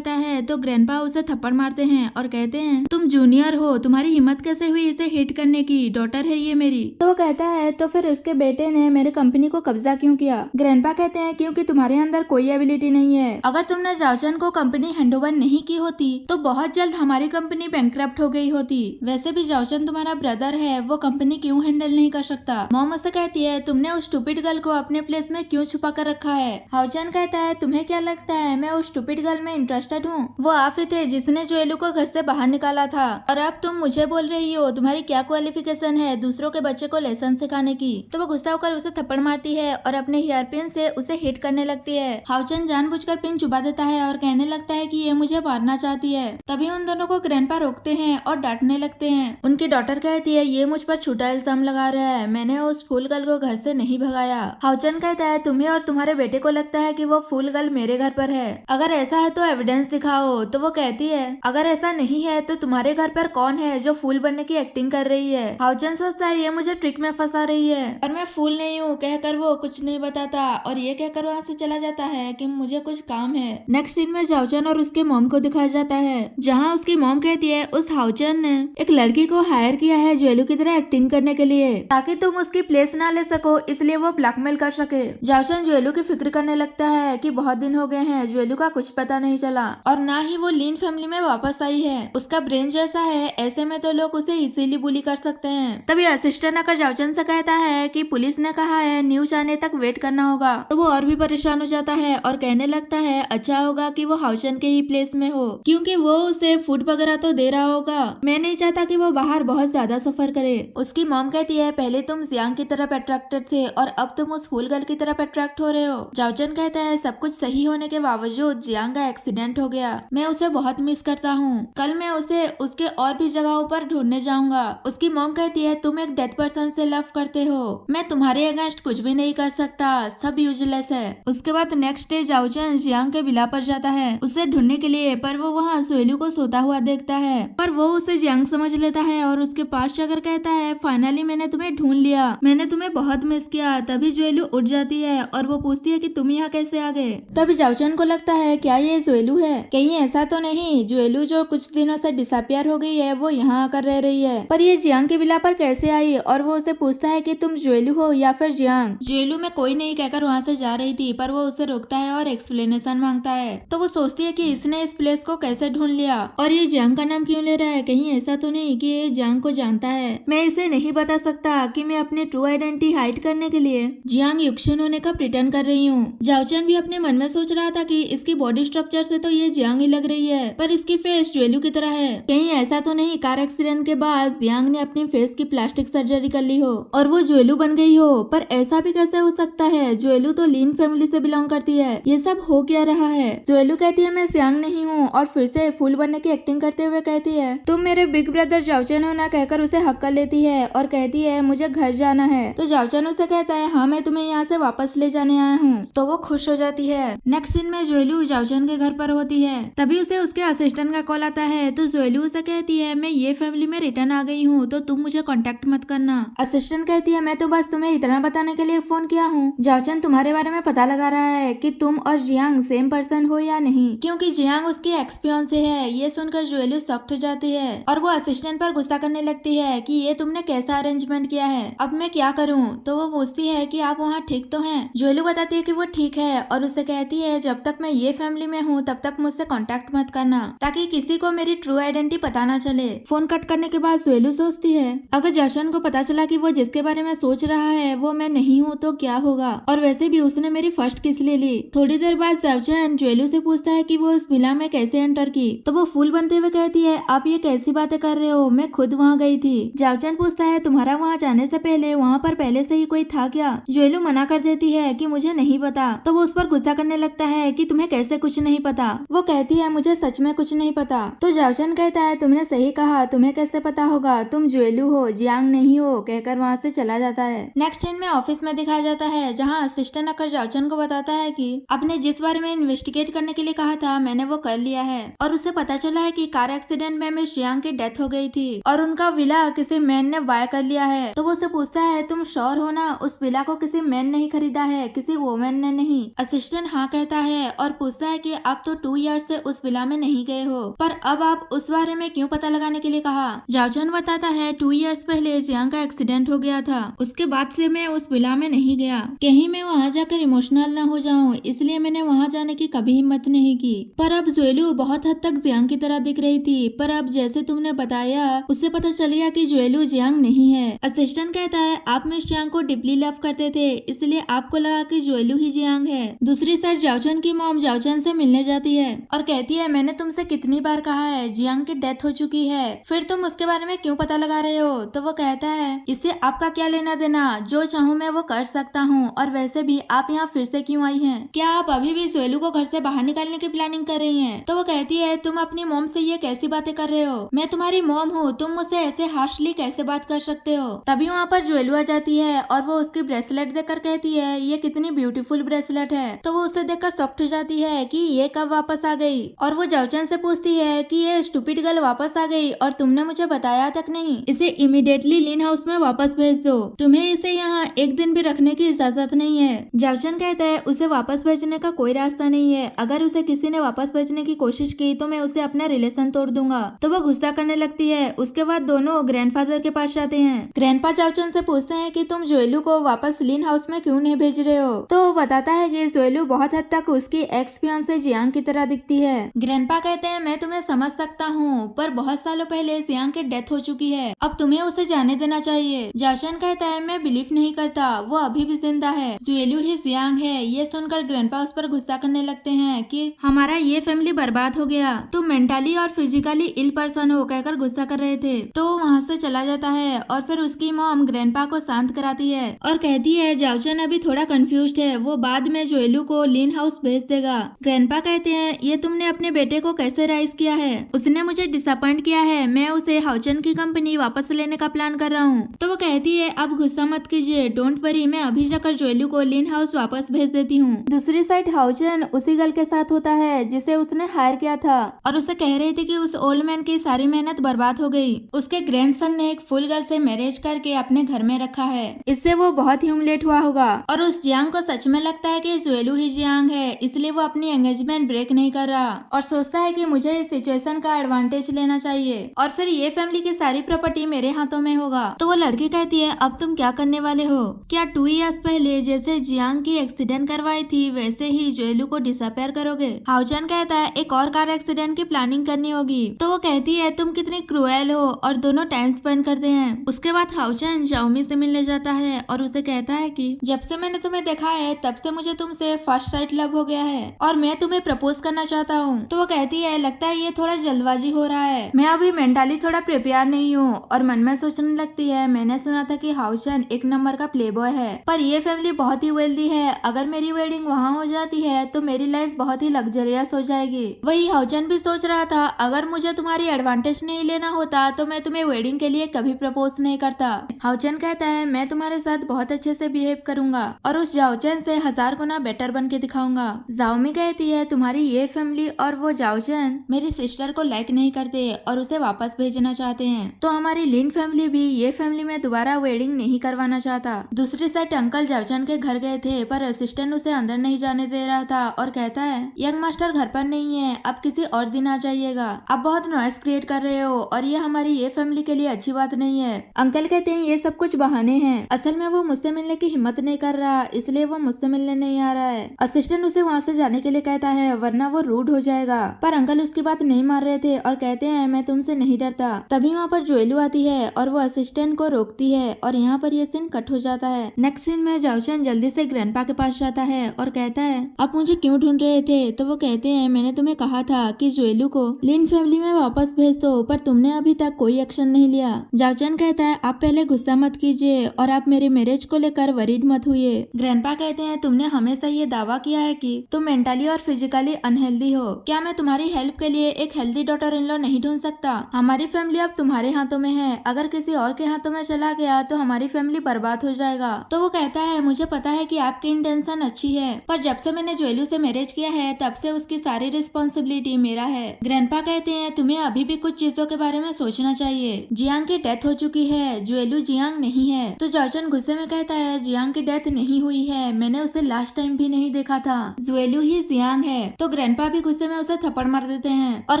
[SPEAKER 1] है। तो ग्रैंडपा उसे थप्पड़ मारते हैं और कहते हैं तुम जूनियर हो, तुम्हारी हिम्मत कैसे हुई इसे हिट करने की? डॉटर है ये मेरी। तो वो कहता है तो फिर उसके बेटे ने मेरे कंपनी को कब्जा क्यों किया? ग्रैंडपा कहते हैं क्योंकि तुम्हारे अंदर कोई एबिलिटी नहीं है। अगर तुमने जाओचन को कंपनी हैंडओवर नहीं की होती तो बहुत जल्द हमारी कंपनी बैंकक्रप्ट हो गई होती। वैसे भी जाओचन तुम्हारा ब्रदर है, वो कंपनी क्यों हैंडल नहीं कर सकता? मॉम उसे कहती है तुमने उस स्टूपिड गर्ल को अपने प्लेस में क्यों छुपा कर रखा है? हाउचन कहता है तुम्हें क्या लगता है मैं उस स्टूपिड गर्ल में इंटरेस्टेड हूँ? वो आप ही थे जिसने जोएलू को घर से बाहर निकाला था और अब तुम मुझे बोल रही हो तुम्हारी क्या क्वालिफिकेशन है दूसरों के बच्चे को लेसन सिखाने की? तो वो गुस्सा होकर उसे थप्पड़ मारती है और अपने हेयर पिन से उसे हिट करने लगती है। हाउचन जानबूझकर पिन चुबा देता है और कहने लगता है कि ये मुझे मारना चाहती है। तभी उन दोनों को ग्रैंडपा रोकते हैं और डांटने लगते हैं। उनकी डॉटर कहती है ये मुझ पर छूटा इल्जाम लगा रहा है, मैंने उस फूल गर्ल को घर से नहीं भगाया। हाउचन कहता है तुम्हें और तुम्हारे बेटे को लगता है कि वो फूल गर्ल मेरे घर पर है, अगर ऐसा है तो एविडेंस दिखाओ। तो वो कहती है अगर ऐसा नहीं है तो तुम्हारे घर पर कौन है जो फूल बनने की एक्टिंग कर रही है? हाउचन सोचता है ये मुझे ट्रिक में फंसा रही है और मैं फूल नहीं हूँ कहकर वो कुछ नहीं बताता और ये कहकर वहाँ से चला जाता है कि मुझे कुछ काम है। नेक्स्ट सीन में जाओचन और उसके मॉम को दिखाया जाता है जहाँ उसकी मॉम कहती है उस हाउचन ने एक लड़की को हायर किया है जोएलू की तरह एक्टिंग करने के लिए ताकि तुम उसकी प्लेस ना ले सको, इसलिए वो ब्लैकमेल कर सके। जाओचन जोएलू की फिक्र करने लगता है कि बहुत दिन हो गए हैं जोएलू का कुछ पता नहीं चला और ना ही वो लीन फैमिली में वापस आई है। उसका ब्रेन जैसा है, ऐसे में तो लोग उसे इजीली बुली कर सकते हैं। तभी असिस्टेंट आकर जाओचन से कहता है कि पुलिस ने कहा है न्यूज आने तक वेट करना होगा। तो वो और भी परेशान हो जाता है और कहने लगता है अच्छा होगा कि वो हाउचन के ही प्लेस में हो क्योंकि वो उसे फूड वगैरह तो दे रहा होगा। मैं नहीं चाहता कि वो बाहर बहुत ज्यादा सफर करे। उसकी मॉम कहती है पहले तुम जियांग की तरफ अट्रैक्टेड थे और अब तुम उस फूल गर्ल की तरफ अट्रैक्ट हो रहे हो। जाओचन कहता है सब कुछ सही होने के बावजूद जियांग का एक्सीडेंट हो गया, मैं उसे बहुत मिस करता हूँ। कल मैं उसे उसके और भी जगहों पर ढूंढने जाऊंगा। उसकी मॉम कहती है तुम एक डेथ पर्सन से लव करते हो, मैं तुम्हारे अगेंस्ट कुछ भी नहीं कर सकता, सब यूजलेस है। उसके बाद नेक्स्ट डे जाओचन जियांग के विला पर जाता है उसे ढूंढने के लिए, पर वो वहाँ जोएलू को सोता हुआ देखता है, पर वो उसे जियांग समझ लेता है और उसके पास जाकर कहता है फाइनली मैंने तुम्हें ढूंढ लिया, मैंने तुम्हें बहुत मिस किया। तभी जोएलू उठ जाती है और वो पूछती है कि तुम यहाँ कैसे आ गए? तभी जाओचन को लगता है क्या ये जोएलू है? कहीं ऐसा तो नहीं जोएलू जो कुछ दिनों से डिसअपियर हो गई है वो यहाँ आकर रह रही है, पर ये जियांग के विला पर कैसे आई? और वो उसे पूछता है कि तुम जोएलू हो या फिर जियांग? जोएलू में कोई नहीं कहकर वहाँ से जा रही थी, पर वो उसे रोकता है और एक्सप्लेनेशन मांगता है। तो वो सोचती है कि इसने इस प्लेस को कैसे ढूंढ लिया और ये जियांग का नाम क्यों ले रहा है? कहीं ऐसा तो नहीं कि ये जियांग को जानता है? मैं इसे नहीं बता सकता कि मैं अपनी ट्रू आइडेंटिटी हाइड करने के लिए जियांग युक्शिन होने का प्रिटेंड कर रही हूँ। जाओचन भी अपने मन में सोच रहा था कि इसकी बॉडी स्ट्रक्चर से तो ये जियांग ही लग रही है, पर इसकी फेस जोएलू की तरह है। कहीं ऐसा तो नहीं कार एक्सीडेंट के बाद जियांग ने अपनी फेस की प्लास्टिक सर्जरी कर ली हो और वो जोएलू बन गई हो? पर ऐसा भी कैसे हो सकता है? जोएलू तो लीन फैमिली से बिलोंग करती है, ये सब हो क्या रहा है? जोएलू कहती है मैं जियांग नहीं हूँ और फिर से फूल बनने की एक्टिंग करते हुए कहती है तुम मेरे बिग ब्रदर जाओचन हो ना, कहकर उसे हक कर लेती है और कहती है मुझे घर जाना है। तो जाओचन उसे कहता है हाँ मैं तुम्हें यहाँ से वापस ले जाने आया हूँ। तो वो खुश हो जाती है। नेक्स्ट सीन में जोएलू जाओचन के घर पर होती है, तभी उसे उसके असिस्टेंट का कॉल आता है। तो जोएलू उसे कहती है मैं ये फैमिली में रिटर्न आ गई हूँ तो तुम मुझे कांटेक्ट मत करना। असिस्टेंट कहती है मैं तो बस तुम्हें इतना बताने के लिए फोन किया हूँ, जाओचन तुम्हारे बारे में पता लगा रहा है कि तुम और जियांग सेम पर्सन हो या नहीं, क्योंकि जियांग उसकी एक्सपियन से है। ये सुनकर जोएलू सॉफ्ट हो जाती है और वो असिस्टेंट पर गुस्सा करने लगती है कि ये तुमने कैसा अरेंजमेंट किया है, अब मैं क्या करूँ? तो वो पूछती है कि आप वहाँ ठीक तो हैं? जोएलू बताती है कि वो ठीक है और उसे कहती है जब तक मैं ये फैमिली में हूँ हूँ तब तक मुझसे कांटेक्ट मत करना, ताकि किसी को मेरी ट्रू आइडेंटिटी पता ना चले। फोन कट करने के बाद सुहेलू सोचती है, अगर जशन को पता चला कि वो जिसके बारे में सोच रहा है वो मैं नहीं हूँ तो क्या होगा। और वैसे भी उसने मेरी फर्स्ट किस ले ली। थोड़ी देर बाद जशन ज्वेलू से पूछता है कि वो उस विला में कैसे एंटर की, तो वो फूल बनते हुए कहती है, आप ये कैसी बातें कर रहे हो, मैं खुद वहाँ गई थी। जावचन पूछता है, तुम्हारा वहाँ जाने से पहले वहाँ पर पहले से ही कोई था क्या? ज्वेलू मना कर देती है कि मुझे नहीं पता। तो वो उस पर गुस्सा करने लगता है कि तुम्हें कैसे कुछ नहीं पता। वो कहती है, मुझे सच में कुछ नहीं पता। तो जावचन कहता है, तुमने सही कहा, तुम्हें कैसे पता होगा, तुम ज्वेलू हो, जियांग नहीं हो, कहकर वहाँ से चला जाता है। नेक्स्ट सीन में ऑफिस में दिखाया जाता है, जहाँ असिस्टेंट आकर जावचन को बताता है कि आपने जिस बारे में इन्वेस्टिगेट करने के लिए कहा था मैंने वो कर लिया है, और उसे पता चला है कि कार एक्सीडेंट में मिस जियांग की डेथ हो गई थी और उनका विला किसी मैन ने बाय कर लिया है। तो वो उसे पूछता है, तुम श्योर हो ना, उस विला को किसी मैन नहीं खरीदा है, किसी वोमेन ने नहीं? असिस्टेंट हाँ कहता है और पूछता है कि आप तो 2 ईयर्स से उस विला में नहीं गए हो, पर अब आप उस बारे में क्यों पता लगाने के लिए कहा? जावचन बताता है, 2 ईयर्स पहले जियांग का एक्सीडेंट हो गया था, उसके बाद से मैं उस विला में नहीं गया। कहीं मैं वहाँ जाकर इमोशनल न हो जाऊं, इसलिए मैंने वहाँ जाने की कभी हिम्मत नहीं की। पर अब ज्वेलू बहुत हद तक जियांग की तरह दिख रही थी, पर अब जैसे तुमने बताया उससे पता चल गया कि ज्वेलू जियांग नहीं है। असिस्टेंट कहता है, आप मिस जियांग को डीपली लव करते थे, इसलिए आपको लगा कि ज्वेलू ही जियांग है। दूसरी साइड जावचन की मॉम जावचन से मिलने जाती है और कहती है, मैंने तुमसे कितनी बार कहा है जियांग की डेथ हो चुकी है, फिर तुम उसके बारे में क्यों पता लगा रहे हो? तो वो कहता है, इससे आपका क्या लेना देना, जो चाहूँ मैं वो कर सकता हूँ, और वैसे भी आप यहाँ फिर से क्यों आई हैं? क्या आप अभी भी ज्वेलू को घर से बाहर निकालने की प्लानिंग कर रही हैं? तो वो कहती है, तुम अपनी मॉम से ये कैसी बातें कर रहे हो? मैं तुम्हारी मॉम हूँ, तुम मुझसे ऐसे हार्शली कैसे बात कर सकते हो? तभी वहाँ पर ज्वेलू आ जाती है और वो उसकी ब्रेसलेट देखकर कहती है, ये कितनी ब्यूटीफुल ब्रेसलेट है। तो वो उसे देखकर शॉक्ड हो जाती है कि ये कब वापस आ गई, और वो जावचन से पूछती है कि ये स्टूपिड गर्ल वापस आ गई और तुमने मुझे बताया तक नहीं, इसे इमीडिएटली लिन हाउस में वापस भेज दो, तुम्हें इसे यहाँ एक दिन भी रखने की इजाजत नहीं है। जावचन कहता है, उसे वापस भेजने का कोई रास्ता नहीं है, अगर उसे किसी ने वापस भेजने की कोशिश की तो मैं उसे अपना रिलेशन तोड़ दूंगा। तो वो गुस्सा करने लगती है। उसके बाद दोनों ग्रैंडफादर के पास जाते हैं। ग्रैंडपा जावचन से पूछते हैं कि तुम ज्वेलू को वापस लिन हाउस में क्यों नहीं भेज रहे हो? तो वो बताता है कि ज्वेलू बहुत हद तक उसकी एक्स फियांसे जियांग की तरह दिखती है। ग्रैंडपा कहते हैं, मैं तुम्हें समझ सकता हूँ, पर बहुत सालों पहले जियांग की डेथ हो चुकी है, अब तुम्हें उसे जाने देना चाहिए। जावचन कहता है, मैं बिलीव नहीं करता, वो अभी भी जिंदा है, ज्वेलू ही जियांग है। ये सुनकर ग्रैंडपा उस पर गुस्सा करने लगते हैं कि हमारा ये फैमिली बर्बाद हो गया, तुम मेंटली और फिजिकली इल पर्सन हो, कहकर गुस्सा कर रहे थे। तो वहाँ से चला जाता है और फिर उसकी मॉम ग्रैंडपा को शांत कराती है और कहती है, जावचन अभी थोड़ा कंफ्यूज्ड है, वो बाद में ज्वेलू को लिन हाउस भेज देगा। ग्रैंडपा कहते हैं, ये तुमने अपने बेटे को कैसे राइज किया है? उसने मुझे डिसअपॉइंट किया है, मैं उसे हाउचन की कंपनी वापस लेने का प्लान कर रहा हूँ। तो वो कहती है, अब गुस्सा मत कीजिए, डोंट वरी, मैं अभी जाकर ज्वेलू को लिन हाउस वापस भेज देती हूँ। दूसरी साइड हाउचन उसी गर्ल के साथ होता है जिसे उसने हायर किया था और उसे कह रही थी कि उस ओल्ड मैन की सारी मेहनत बर्बाद हो गई। उसके ग्रैंडसन ने एक फुल गर्ल से मैरिज करके अपने घर में रखा है, इससे वो बहुत ह्यूमिलेट हुआ होगा और उस जियांग को सच में लगता है कि ज्वेलू ही जियांग है, इसलिए वो अपनी एंगेजमेंट ब्रेक नहीं कर रहा और सोचता है कि मुझे इस सिचुएशन का एडवांटेज लेना चाहिए और फिर ये फैमिली की सारी प्रॉपर्टी मेरे हाथों में होगा। तो वो लड़की कहती है, अब तुम क्या करने वाले हो? क्या 2 ईयर्स पहले जैसे जियांग की एक्सीडेंट करवाई थी वैसे ही ज्वेलू को डिसअपेयर करोगे? हाउचन कहता है, एक और कार एक्सीडेंट की प्लानिंग करनी होगी। तो वो कहती है, तुम कितनी क्रूएल हो, और दोनों टाइम स्पेंड करते हैं। उसके बाद हाउचन जाओमी से मिलने जाता है और उसे कहता है कि जब से मैंने तुम्हें देखा है तब से मुझे तुमसे फर्स्ट साइट लव हो गया है और मैं तुम्हें प्रपोज करना चाहता हूँ। तो वो कहती है, लगता है ये थोड़ा जल्दबाजी हो रहा है, मैं अभी मेंटली थोड़ा प्रिपेयर नहीं हूँ। और मन में सोचने लगती है, मैंने सुना था कि हाउचन एक नंबर का प्लेबॉय है, पर ये फैमिली बहुत ही वेल्दी है, अगर मेरी वेडिंग वहाँ हो जाती है तो मेरी लाइफ बहुत ही लग्जरियस हो जाएगी। वही हाउचन भी सोच रहा था, अगर मुझे तुम्हारी एडवांटेज नहीं लेना होता तो मैं तुम्हें वेडिंग के लिए कभी प्रपोज नहीं करता। हाउचन कहता है, मैं तुम्हारे साथ बहुत अच्छे से बिहेव करूंगा और उस जाओचन से 1000 गुना बेटर बन के दिखाऊंगा। जाओमी कहती है, तुम्हारी ये फैमिली और वो जाओचन मेरी सिस्टर को लाइक नहीं करते और उसे वापस भेजना चाहते हैं, तो हमारी लिन फैमिली भी ये फैमिली में दोबारा वेडिंग नहीं करवाना चाहता। दूसरी साइड अंकल जाओचन के घर गए थे, पर असिस्टेंट उसे अंदर नहीं जाने दे रहा था और कहता है, यंग मास्टर घर पर नहीं है, अब किसी और दिन आ जाइएगा, आप बहुत नॉइस क्रिएट कर रहे हो और ये हमारी ये फैमिली के लिए अच्छी बात नहीं है। अंकल कहते हैं, ये सब कुछ बहाने हैं, असल में वो मुझसे मिलने की हिम्मत नहीं कर रहा, इसलिए वो मुझसे मिलने नहीं आ रहा है। असिस्टेंट उसे वहाँ से जाने के लिए कहता है है वरना वो रूड हो जाएगा। पर अंकल उसकी बात नहीं मान रहे थे और कहते हैं मैं तुमसे नहीं डरता। तभी वहाँ पर जोएलू आती है और वो असिस्टेंट को रोकती है और यहाँ पर ये सीन कट हो जाता है। नेक्स्ट सीन में जाओचन जल्दी से ग्रैंडपा के पास जाता है और कहता है आप मुझे क्यों ढूंढ रहे थे? तो वो कहते हैं मैंने तुम्हें कहा था कि जोएलू को लिन फैमिली में वापस भेज दो, पर तुमने अभी तक कोई एक्शन नहीं लिया। जाओचन कहता है आप पहले गुस्सा मत कीजिए और आप मेरे मैरिज को लेकर वरीड मत हुए। ग्रैंडपा कहते हैं तुमने हमेशा ये दावा किया है कि तुम मेंटली और फिजिकली अनहेल्दी हो। क्या मैं तुम्हारी हेल्प के लिए एक हेल्दी डॉटर इन लॉ नहीं ढूंढ सकता? हमारी फैमिली अब तुम्हारे हाथों में है, अगर किसी और के हाथों में चला गया तो हमारी फैमिली बर्बाद हो जाएगा। तो वो कहता है मुझे पता है कि आपकी इंटेंशन अच्छी है, पर जब से मैंने जोएलू से मैरिज किया है तब से उसकी सारी रिस्पॉन्सिबिलिटी मेरा है। ग्रैंडपा कहते हैं तुम्हें अभी भी कुछ चीजों के बारे में सोचना चाहिए। जियांग की डेथ हो चुकी है, जोएलू जियांग नहीं है। तो जाओचन गुस्से में कहता है जियांग की डेथ नहीं हुई है, मैंने उसे लास्ट टाइम भी नहीं देखा था, जोएलू ही जियांग है। तो ग्रैंडपा भी गुस्से में उसे थप्पड़ मार देते हैं और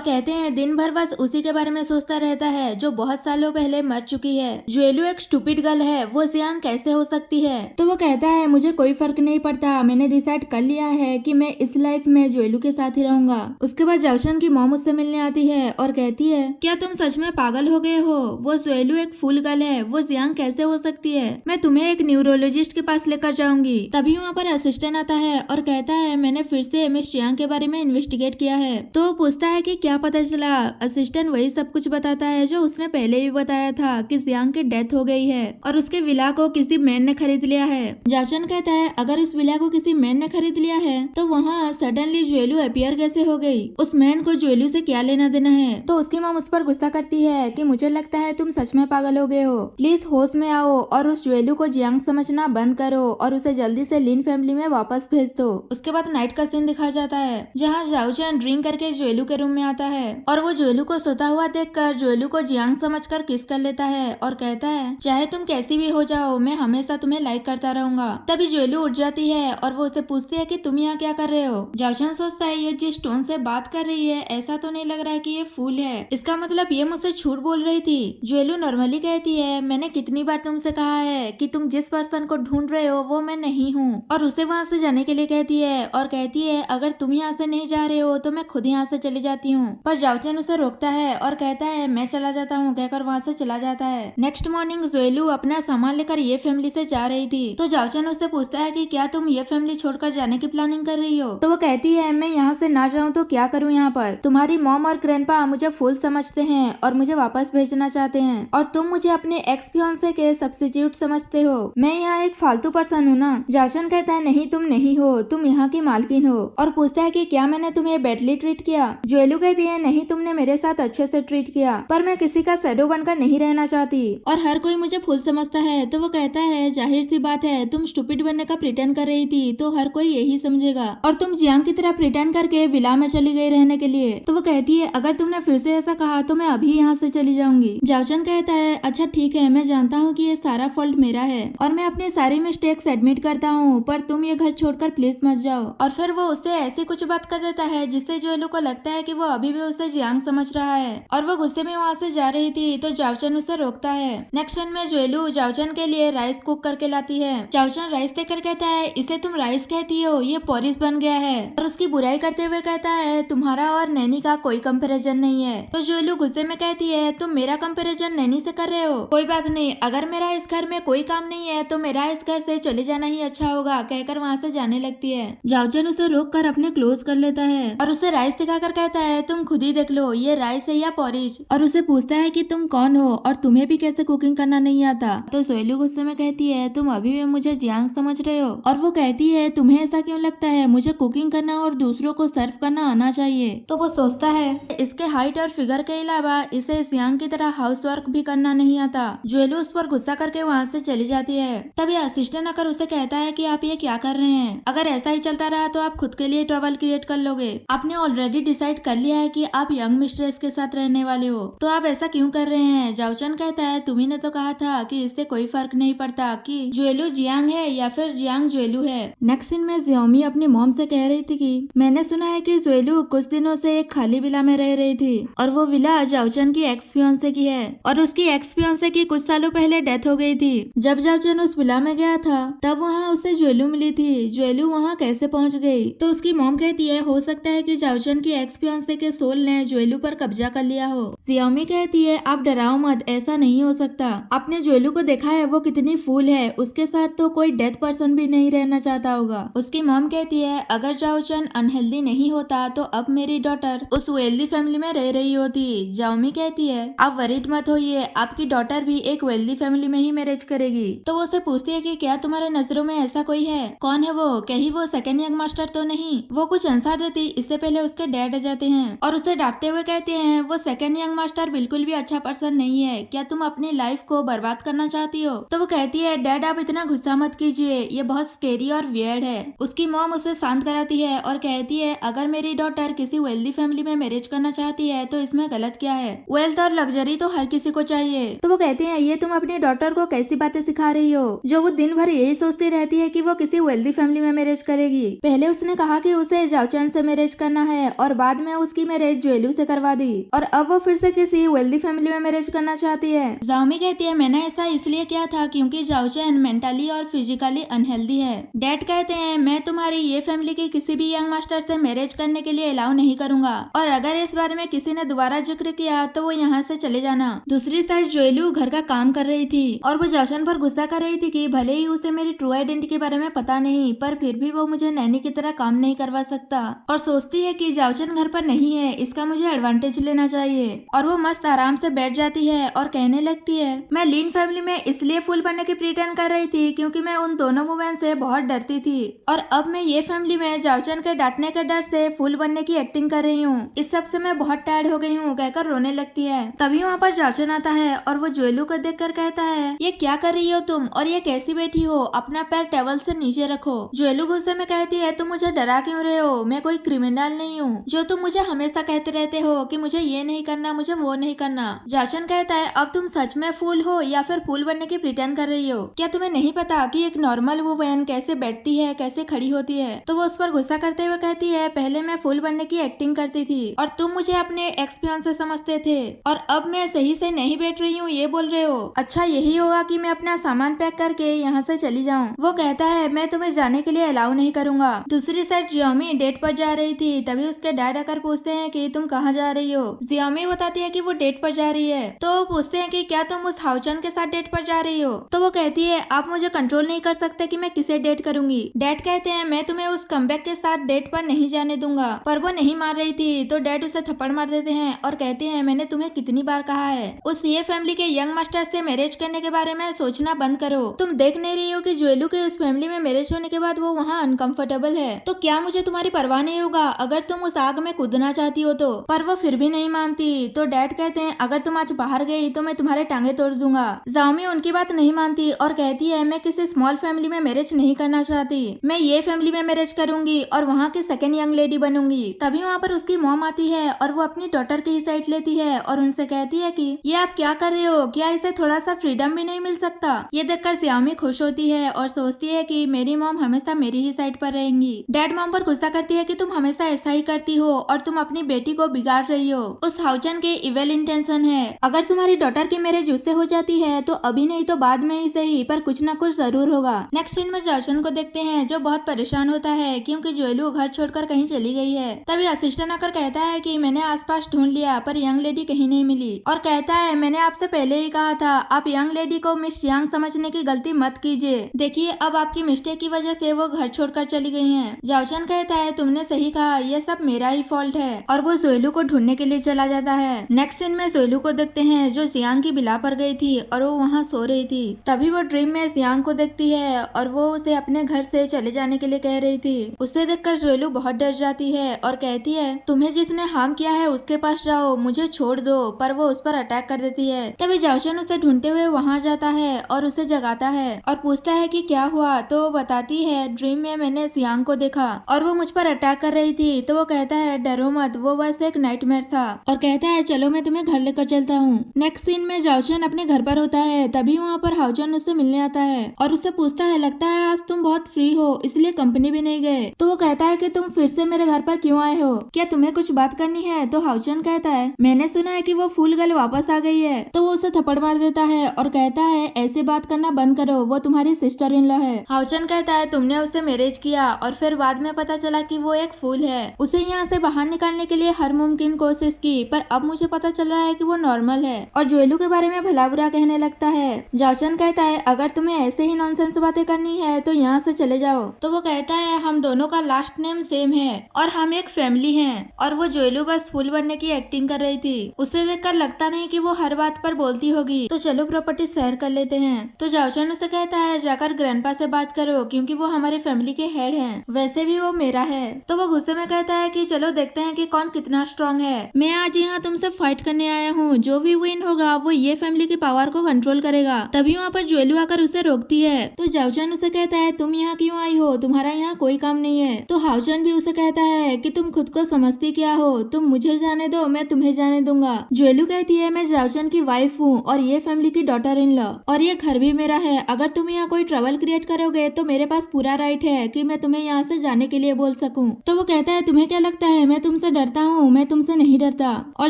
[SPEAKER 1] कहते हैं दिन भर बस उसी के बारे में सोचता रहता है जो बहुत सालों पहले मर चुकी है। जोएलू एक स्टूपिड गर्ल है, वो जियांग कैसे हो सकती है? तो वो कहता है मुझे कोई फर्क नहीं पड़ता, मैंने डिसाइड कर लिया है कि मैं इस लाइफ में जोएलू के साथ ही रहूंगा। उसके बाद जाओचन की मॉम उससे मिलने आती है और कहती है क्या तुम सच में पागल हो गए हो? वो जोएलू एक फुल गर्ल है, वो जियांग कैसे हो सकती है? मैं तुम्हें एक न्यूरोलॉजिस्ट के पास लेकर जाऊंगी। तभी वहाँ पर असिस्टेंट आता है और कहता है मैंने फिर से मिस जियांग के बारे में इन्वेस्टिगेट किया है। तो वो पूछता है कि क्या पता चला? असिस्टेंट वही सब कुछ बताता है जो उसने पहले भी बताया था कि जियांग की डेथ हो गई है और उसके विला को किसी मैन ने खरीद लिया है। जाओचन कहता है अगर इस विला को किसी मैन ने खरीद लिया है तो वहाँ सडनली जोएलू अपीयर कैसे हो गई? उस मैन को जोएलू से क्या लेना देना है? तो उसकी मॉम उस पर गुस्सा करती है कि मुझे लगता है तुम सच में पागल हो गए हो, प्लीज होश में आओ और उस जोएलू को जियांग समझना बंद करो और उसे जल्दी से लिन फैमिली में वापस भेज दो। उसके बाद नाइट का सीन दिखाया जाता है जहाँ जाओचन ड्रिंक करके जोएलू के रूम में आता है और वो जोएलू को सोता हुआ देखकर जोएलू को जियांग समझकर किस कर लेता है और कहता है चाहे तुम कैसी भी हो जाओ मैं हमेशा तुम्हें लाइक करता रहूंगा। तभी जोएलू उठ जाती है और वो उसे पूछती है कि तुम यहाँ क्या कर रहे हो? जाओचन सोचता है ये जिस टोन से बात कर रही है ऐसा तो नहीं लग रहा है कि ये फूल है, इसका मतलब ये मुझसे झूठ बोल रही थी। जोएलू नॉर्मली कहती है मैंने कितनी बार तुमसे कहा है कि तुम जिस पर्सन को ढूंढ रहे हो वो मैं नहीं हूँ, और उसे वहाँ से जाने के लिए कहती है और कहती है अगर तुम यहाँ से नहीं जा रहे हो तो मैं खुद यहाँ से चली जाती हूँ। पर जाओचन उसे रोकता है और कहता है मैं चला जाता हूँ कहकर वहाँ से चला जाता है। नेक्स्ट मॉर्निंग जोएलू अपना सामान लेकर ये फैमिली से जा रही थी तो जाओचन उससे पूछता है कि क्या तुम ये फैमिली छोड़कर जाने की प्लानिंग कर रही हो? तो वो कहती है मैं यहाँ से ना जाऊँ तो क्या करूँ यहाँ पर? तुम्हारी मॉम और ग्रैंडपा मुझे फूल समझते हैं और मुझे वापस भेजना चाहते हैं और तुम मुझे अपने एक्स फियांसे के सब्स्टिट्यूट समझते हो। मैं यहाँ एक फालतू पर्सन हूँ ना? जाओचन कहता है नहीं तुम नहीं हो, तुम यहाँ की मालकिन हो और पूछता है कि क्या मैंने तुम्हें बैडली ट्रीट किया? जोएलू कहती है नहीं तुमने मेरे साथ अच्छे से ट्रीट किया, पर मैं किसी का शैडो बनकर नहीं रहना चाहती और हर कोई मुझे फूल समझता है। तो वो कहता है जाहिर सी बात है तुम स्टूपिड बनने का प्रिटेंड कर रही थी तो हर कोई यही समझेगा और तुम जियांग की तरह प्रिटेंड करके विला में चली गई रहने के लिए। तो वो कहती है अगर तुमने फिर से ऐसा कहा तो मैं अभी यहाँ से चली जाऊंगी। जाओचन कहता है अच्छा ठीक है मैं जानता हूँ कि ये सारा फॉल्ट मेरा है और मैं अपनी सारी मिस्टेक्स एडमिट करता हूँ, पर तुम ये घर छोड़कर प्लीज मत जाओ। और फिर वो उससे ऐसी कुछ बात कर देता है जिससे जोएलू को लगता है कि वो अभी भी उसे जियांग समझ रहा है और वो गुस्से में वहाँ से जा रही थी तो जाओचन उसे रोकता है। नेक्स्ट सीन में जोएलू जाओचन के लिए राइस कुक करके लाती है। जाओचन राइस देखकर कहता है इसे तुम राइस कहती हो, ये पोरिस बन गया है और उसकी बुराई करते हुए कहता है तुम्हारा और नैनी का कोई कंपैरिजन नहीं है। तो जोएलू गुस्से में कहती है तुम मेरा कंपैरिजन नैनी से कर रहे हो, कोई बात नहीं, अगर मेरा इस घर में कोई काम नहीं है तो मेरा इस घर से चले जाना ही अच्छा होगा कहकर वहाँ से जाने लगती है। जाओचन उसे रोक कर अपने क्लोज कर लेता है और उसे राइस दिखाकर कहता है तुम खुद ही देख लो ये राइस है या पोरिज, और उसे पूछता है कि तुम कौन हो और तुम्हें भी कैसे कुकिंग करना नहीं आता। तो जोएलू गुस्से में कहती है तुम अभी भी मुझे जियांग समझ रहे हो, और वो कहती है तुम्हें ऐसा क्यों लगता है, मुझे कुकिंग करना और दूसरों को सर्व करना आना चाहिए। तो वो सोचता है इसके हाइट और फिगर के अलावा इसे जियांग की तरह हाउस वर्क भी करना नहीं आता। जोएलू उस पर गुस्सा करके वहाँ से चली जाती है। तभी असिस्टेंट आकर उसे कहता है कि आप ये क्या कर रहे हैं, अगर ऐसा ही चलता रहा तो आप खुद के लिए ट्रबल क्रिएट कर लोगे। आपने ऑलरेडी डिसाइड कर लिया है कि आप यंग मिस्ट्रेस के साथ रहने वाले हो, तो आप ऐसा क्यों कर रहे हैं? जाओचन कहता है तुम्ही ने तो कहा था कि इससे कोई फर्क नहीं पड़ता कि जोएलू जियांग है या फिर जियांग जोएलू है। नेक्स्ट सीन में जियोमी अपनी मॉम से कह रही थी कि मैंने सुना है कि जोएलू कुछ दिनों से एक खाली विला में रह रही थी और वो विला जाओचन की एक्स फियांसे की है और उसकी एक्स फियांसे की कुछ सालों पहले डेथ हो गई थी। जब जाओचन उस विला में गया था तब वहाँ उसे जोएलू मिली थी। जोएलू वहाँ कैसे पहुँच गई? तो उसकी मॉम कहती है हो सकता है कि जाओचन की एक्स फियांसे के सोल ने जुएलू पर कब्जा कर लिया हो। जियाओमी कहती है आप डराओ मत, ऐसा नहीं हो सकता। आपने जुएलू को देखा है वो कितनी फूल है, उसके साथ तो कोई डेथ पर्सन भी नहीं रहना चाहता होगा। उसकी मॉम कहती है अगर जाओचन अनहेल्दी नहीं होता तो अब मेरी डॉटर उस वेल्दी फैमिली में रह रही होती। जाओमी कहती है आप वरीड मत होइए, आपकी डॉटर भी एक वेल्दी फैमिली में ही मैरिज करेगी। तो वो उसे पूछती है कि क्या तुम्हारे नजरों में ऐसा कोई है? कौन है वो? कहीं वो सेकेंड यंग मास्टर तो नहीं? वो कुछ आंसर देती इससे पहले उसके डैड आ जाते हैं और उसे डांटते हुए कहते हैं वो सेकेंड यंग मास्टर बिल्कुल भी अच्छा पर्सन नहीं है, क्या तुम अपनी लाइफ को बर्बाद करना चाहती हो? तो वो कहती है डैड आप इतना गुस्सा मत कीजिए, ये बहुत स्केरी और वियर्ड है। उसकी मॉम उसे शांत कराती है और कहती है अगर मेरी डॉटर किसी वेल्दी फैमिली में मैरिज करना चाहती है तो इसमें गलत क्या है? वेल्थ और लग्जरी तो हर किसी को चाहिए। तो वो कहते हैं ये तुम अपनी डॉटर को कैसी बातें सिखा रही हो जो वो दिन भर यही सोचती रहती है कि वो किसी वेल्दी फैमिली में मैरिज करेगी। पहले उसने कहा कि उसे जाओचन से मैरिज करना है और बाद में उसकी मैरिज जुएलू से करवा दी और अब वो फिर से किसी वेल्दी फैमिली में मैरिज करना चाहती है। जाओमी कहती है मैंने ऐसा इसलिए किया था क्योंकि जाओचन मेंटली और फिजिकली अनहेल्दी है। डैड कहते हैं मैं तुम्हारी ये फैमिली की किसी भी यंग मास्टर से मैरिज करने के लिए अलाउ नहीं करूंगा और अगर इस बारे में किसी ने दोबारा जिक्र किया तो वो यहाँ से चले जाना। दूसरी साइड जुएलू घर का काम कर रही थी और वो जाओचन पर गुस्सा कर रही थी कि भले ही उसे मेरी ट्रू आइडेंटिटी के बारे में पता नहीं पर फिर भी वो मुझे नैनी की तरह काम नहीं करवा सकता और सोचती है कि जाओचन घर पर नहीं है, इसका मुझे एडवांटेज लेना चाहिए। और वो मस्त आराम से बैठ जाती है और कहने लगती है मैं लीन फैमिली में इसलिए फूल बनने की प्रिटेंड कर रही थी क्योंकि मैं उन दोनों वुमेन से बहुत डरती थी और अब मैं ये फैमिली में जाओचन के डांटने के डर से फूल बनने की एक्टिंग कर रही हूँ। इस सब से मैं बहुत टायर्ड हो गई हूँ कहकर रोने लगती है। तभी वहाँ पर जाओचन आता है और वो जुएलू को देखकर कहता है ये क्या कर रही हो तुम और ये कैसी बैठी हो, अपना पैर टेबल से नीचे रखो। जुएलू गुस्से में कहती है तुम मुझे डरा क्यों रहे हो, मैं कोई क्रिमिनल नहीं हूँ जो तुम मुझे हमेशा कहते रहते हो कि मुझे ये नहीं करना मुझे वो नहीं करना। जाओचन कहता है अब तुम सच में फूल हो या फिर फूल बनने की प्रिटेंड कर रही हो? क्या तुम्हें नहीं पता कि एक नॉर्मल वुमेन कैसे बैठती है कैसे खड़ी होती है? तो वो उस पर गुस्सा करते हुए कहती है पहले मैं फूल बनने की एक्टिंग करती थी और तुम मुझे अपने एक्स फियांसे समझते थे और अब मैं सही से नहीं बैठ रही हूँ ये बोल रहे हो? अच्छा यही होगा कि मैं अपना सामान पैक करके यहाँ से चली जाऊँ। वो कहता है मैं तुम्हें जाने के लिए अलाउ नहीं करूंगा। दूसरी साइड जियाओमी डेट पर जा रही थी तभी उसके डैड आकर पूछते हैं कि तुम कहाँ जा रही हो? जियाओमी बताती है कि वो डेट पर जा रही है। तो वो पूछते हैं कि क्या तुम उस हाउचन के साथ डेट पर जा रही हो? तो वो कहती है आप मुझे कंट्रोल नहीं कर सकते कि मैं किसे डेट करूंगी। डैड कहते हैं मैं तुम्हें उस कमबैक के साथ डेट पर नहीं जाने दूंगा पर वो नहीं मान रही थी तो डैड उसे थप्पड़ मार देते हैं और कहते हैं मैंने तुम्हें कितनी बार कहा है उस ये फैमिली के यंग मास्टर से मैरिज करने के बारे में सोचना बंद करो। तुम देख नहीं रही हो कि जुएलू के उस फैमिली में मैरिज होने के बाद वो वहाँ अनकंफर्टेबल है तो क्या मुझे तुम्हारी परवाह नहीं होगा अगर तुम उस आग में कूदना चाहती हो तो? पर वो फिर भी नहीं मानती तो डैड कहते हैं अगर तुम आज बाहर गई तो मैं तुम्हारे टांगे तोड़ दूंगा। जाओमी उनकी बात नहीं मानती और कहती है मैं किसी स्मॉल फैमिली में मैरिज नहीं करना चाहती, मैं ये फैमिली में मैरिज करूंगी और वहाँ की सेकेंड यंग लेडी बनूंगी। तभी वहाँ पर उसकी मॉम आती है और वो अपनी डॉटर की साइड लेती है और उनसे कहती है कि ये आप क्या कर रहे हो, क्या इसे थोड़ा सा फ्रीडम भी नहीं मिल सकता? ये देखकर जियाओमी खुश होती है और सोचती है कि मेरी मॉम हमेशा मेरी ही साइड पर रहेंगी। डैड मॉम पर गुस्सा करती है कि तुम हमेशा ऐसा ही करती हो और तुम अपनी बेटी को बिगाड़ रही हो, उस हाउचन के इविल इंटेंशन है। अगर तुम्हारी डॉटर की मैरिज उससे हो जाती है तो अभी नहीं तो बाद में ही सही पर कुछ ना कुछ जरूर होगा। नेक्स्ट सीन में जाओचन को देखते हैं जो बहुत परेशान होता है क्योंकि जुएलू घर छोड़कर कहीं चली गई है। तभी असिस्टेंट आकर कहता है कि मैंने आसपास ढूंढ लिया पर यंग लेडी कहीं नहीं मिली और कहता है मैंने आपसे पहले ही कहा था आप यंग लेडी को मिस यांग समझने की गलती मत कीजिए, देखिए अब आपकी मिस्टेक की वजह से वो घर छोड़कर चली गई हैं। जाओचन कहता है तुमने सही कहा, ये सब मेरा ही फॉल्ट है और वो जुएलू को ढूंढने के लिए चला जाता है। नेक्स्ट सीन में जुएलू को देखते हैं जो जियांग की बिला पर गई थी और वो वहाँ सो रही थी। तभी वो ड्रीम में जियांग को देखती है और वो उसे अपने घर से चले जाने के लिए कह रही थी। उसे देखकर जुएलू बहुत डर जाती है और कहती है तुम्हें जिसने हार्म किया है उसके पास जाओ, मुझे छोड़ दो, पर वो उस पर अटैक कर देती है। तभी जाओचन उसे ढूंढते हुए वहाँ जाता है और उसे जगाता है और पूछता है कि क्या हुआ। तो वो बताती है ड्रीम में मैंने जियांग को देखा और वो मुझ पर अटैक कर रही थी। तो वो कहता है डरो मत, वो बस एक नाइटमेयर था और कहता है चलो मैं तुम्हें घर लेकर चलता हूँ। नेक्स्ट सीन में जाओचन अपने घर पर होता है। तभी वहाँ पर हाउचन उससे मिलने आता है और उससे पूछता है लगता है आज तुम बहुत फ्री हो इसलिए कंपनी भी नहीं गए। तो वो कहता है कि तुम फिर से मेरे घर पर क्यों आए हो, क्या तुम्हें कुछ बात करनी है? तो हाउचन कहता है मैंने सुना है कि वो फूल गर्ल वापस आ गई है। तो वो उसे थप्पड़ मार देता है और कहता है ऐसे बात करना बंद करो, वो तुम्हारी सिस्टर इन लॉ है। हाउचन कहता है तुमने उससे मैरिज किया और फिर बाद में पता चला चला कि वो एक फूल है। उसे यहाँ से बाहर निकालने के लिए हर मुमकिन कोशिश की, पर अब मुझे पता चल रहा है कि वो नॉर्मल है और जोएलू के बारे में भला बुरा कहने लगता है। जाओचन कहता है अगर तुम्हें ऐसे ही नॉनसेंस बातें करनी है तो यहाँ से चले जाओ। तो वो कहता है हम दोनों का लास्ट नेम सेम है और हम एक फैमिली हैं। और वो जोएलू बस फूल बनने की एक्टिंग कर रही थी। उसे देखकर लगता नहीं कि वो हर बात पर बोलती होगी। तो चलो प्रॉपर्टी शेयर कर लेते हैं। तो जाओचन उसे कहता है जाकर ग्रैंडपा से बात करो क्योंकि वो हमारे फैमिली के हेड हैं। वैसे भी वो मेरा है। तो वो गुस्से में कहता है कि चलो देखते हैं कि कौन कितना स्ट्रांग है। मैं आज यहाँ तुमसे फाइट करने आया हूँ। जो भी विन होगा वो ये फैमिली की पावर को कंट्रोल करेगा। तभी वहाँ पर जोएलू आकर उसे रोकती है। तो जाओचन उसे कहता है तुम यहाँ क्यों आई हो, तुम्हारा यहाँ कोई काम नहीं है। तो हाओचन भी उसे कहता है कि तुम खुद को समझती क्या हो, तुम मुझे जाने दो, मैं तुम्हें जाने दूंगा। जोएलू कहती है मैं जाओचन की वाइफ हूँ और ये फैमिली की डॉटर इन लॉ और ये घर भी मेरा है। अगर तुम यहाँ कोई ट्रबल क्रिएट करोगे तो मेरे पास पूरा राइट है कि मैं तुम्हें यहाँ से जाने के लिए बोल सकूं। तो वो कहता है तुम्हें क्या लगता है मैं तुमसे डरता हूँ? मैं तुमसे नहीं डरता। और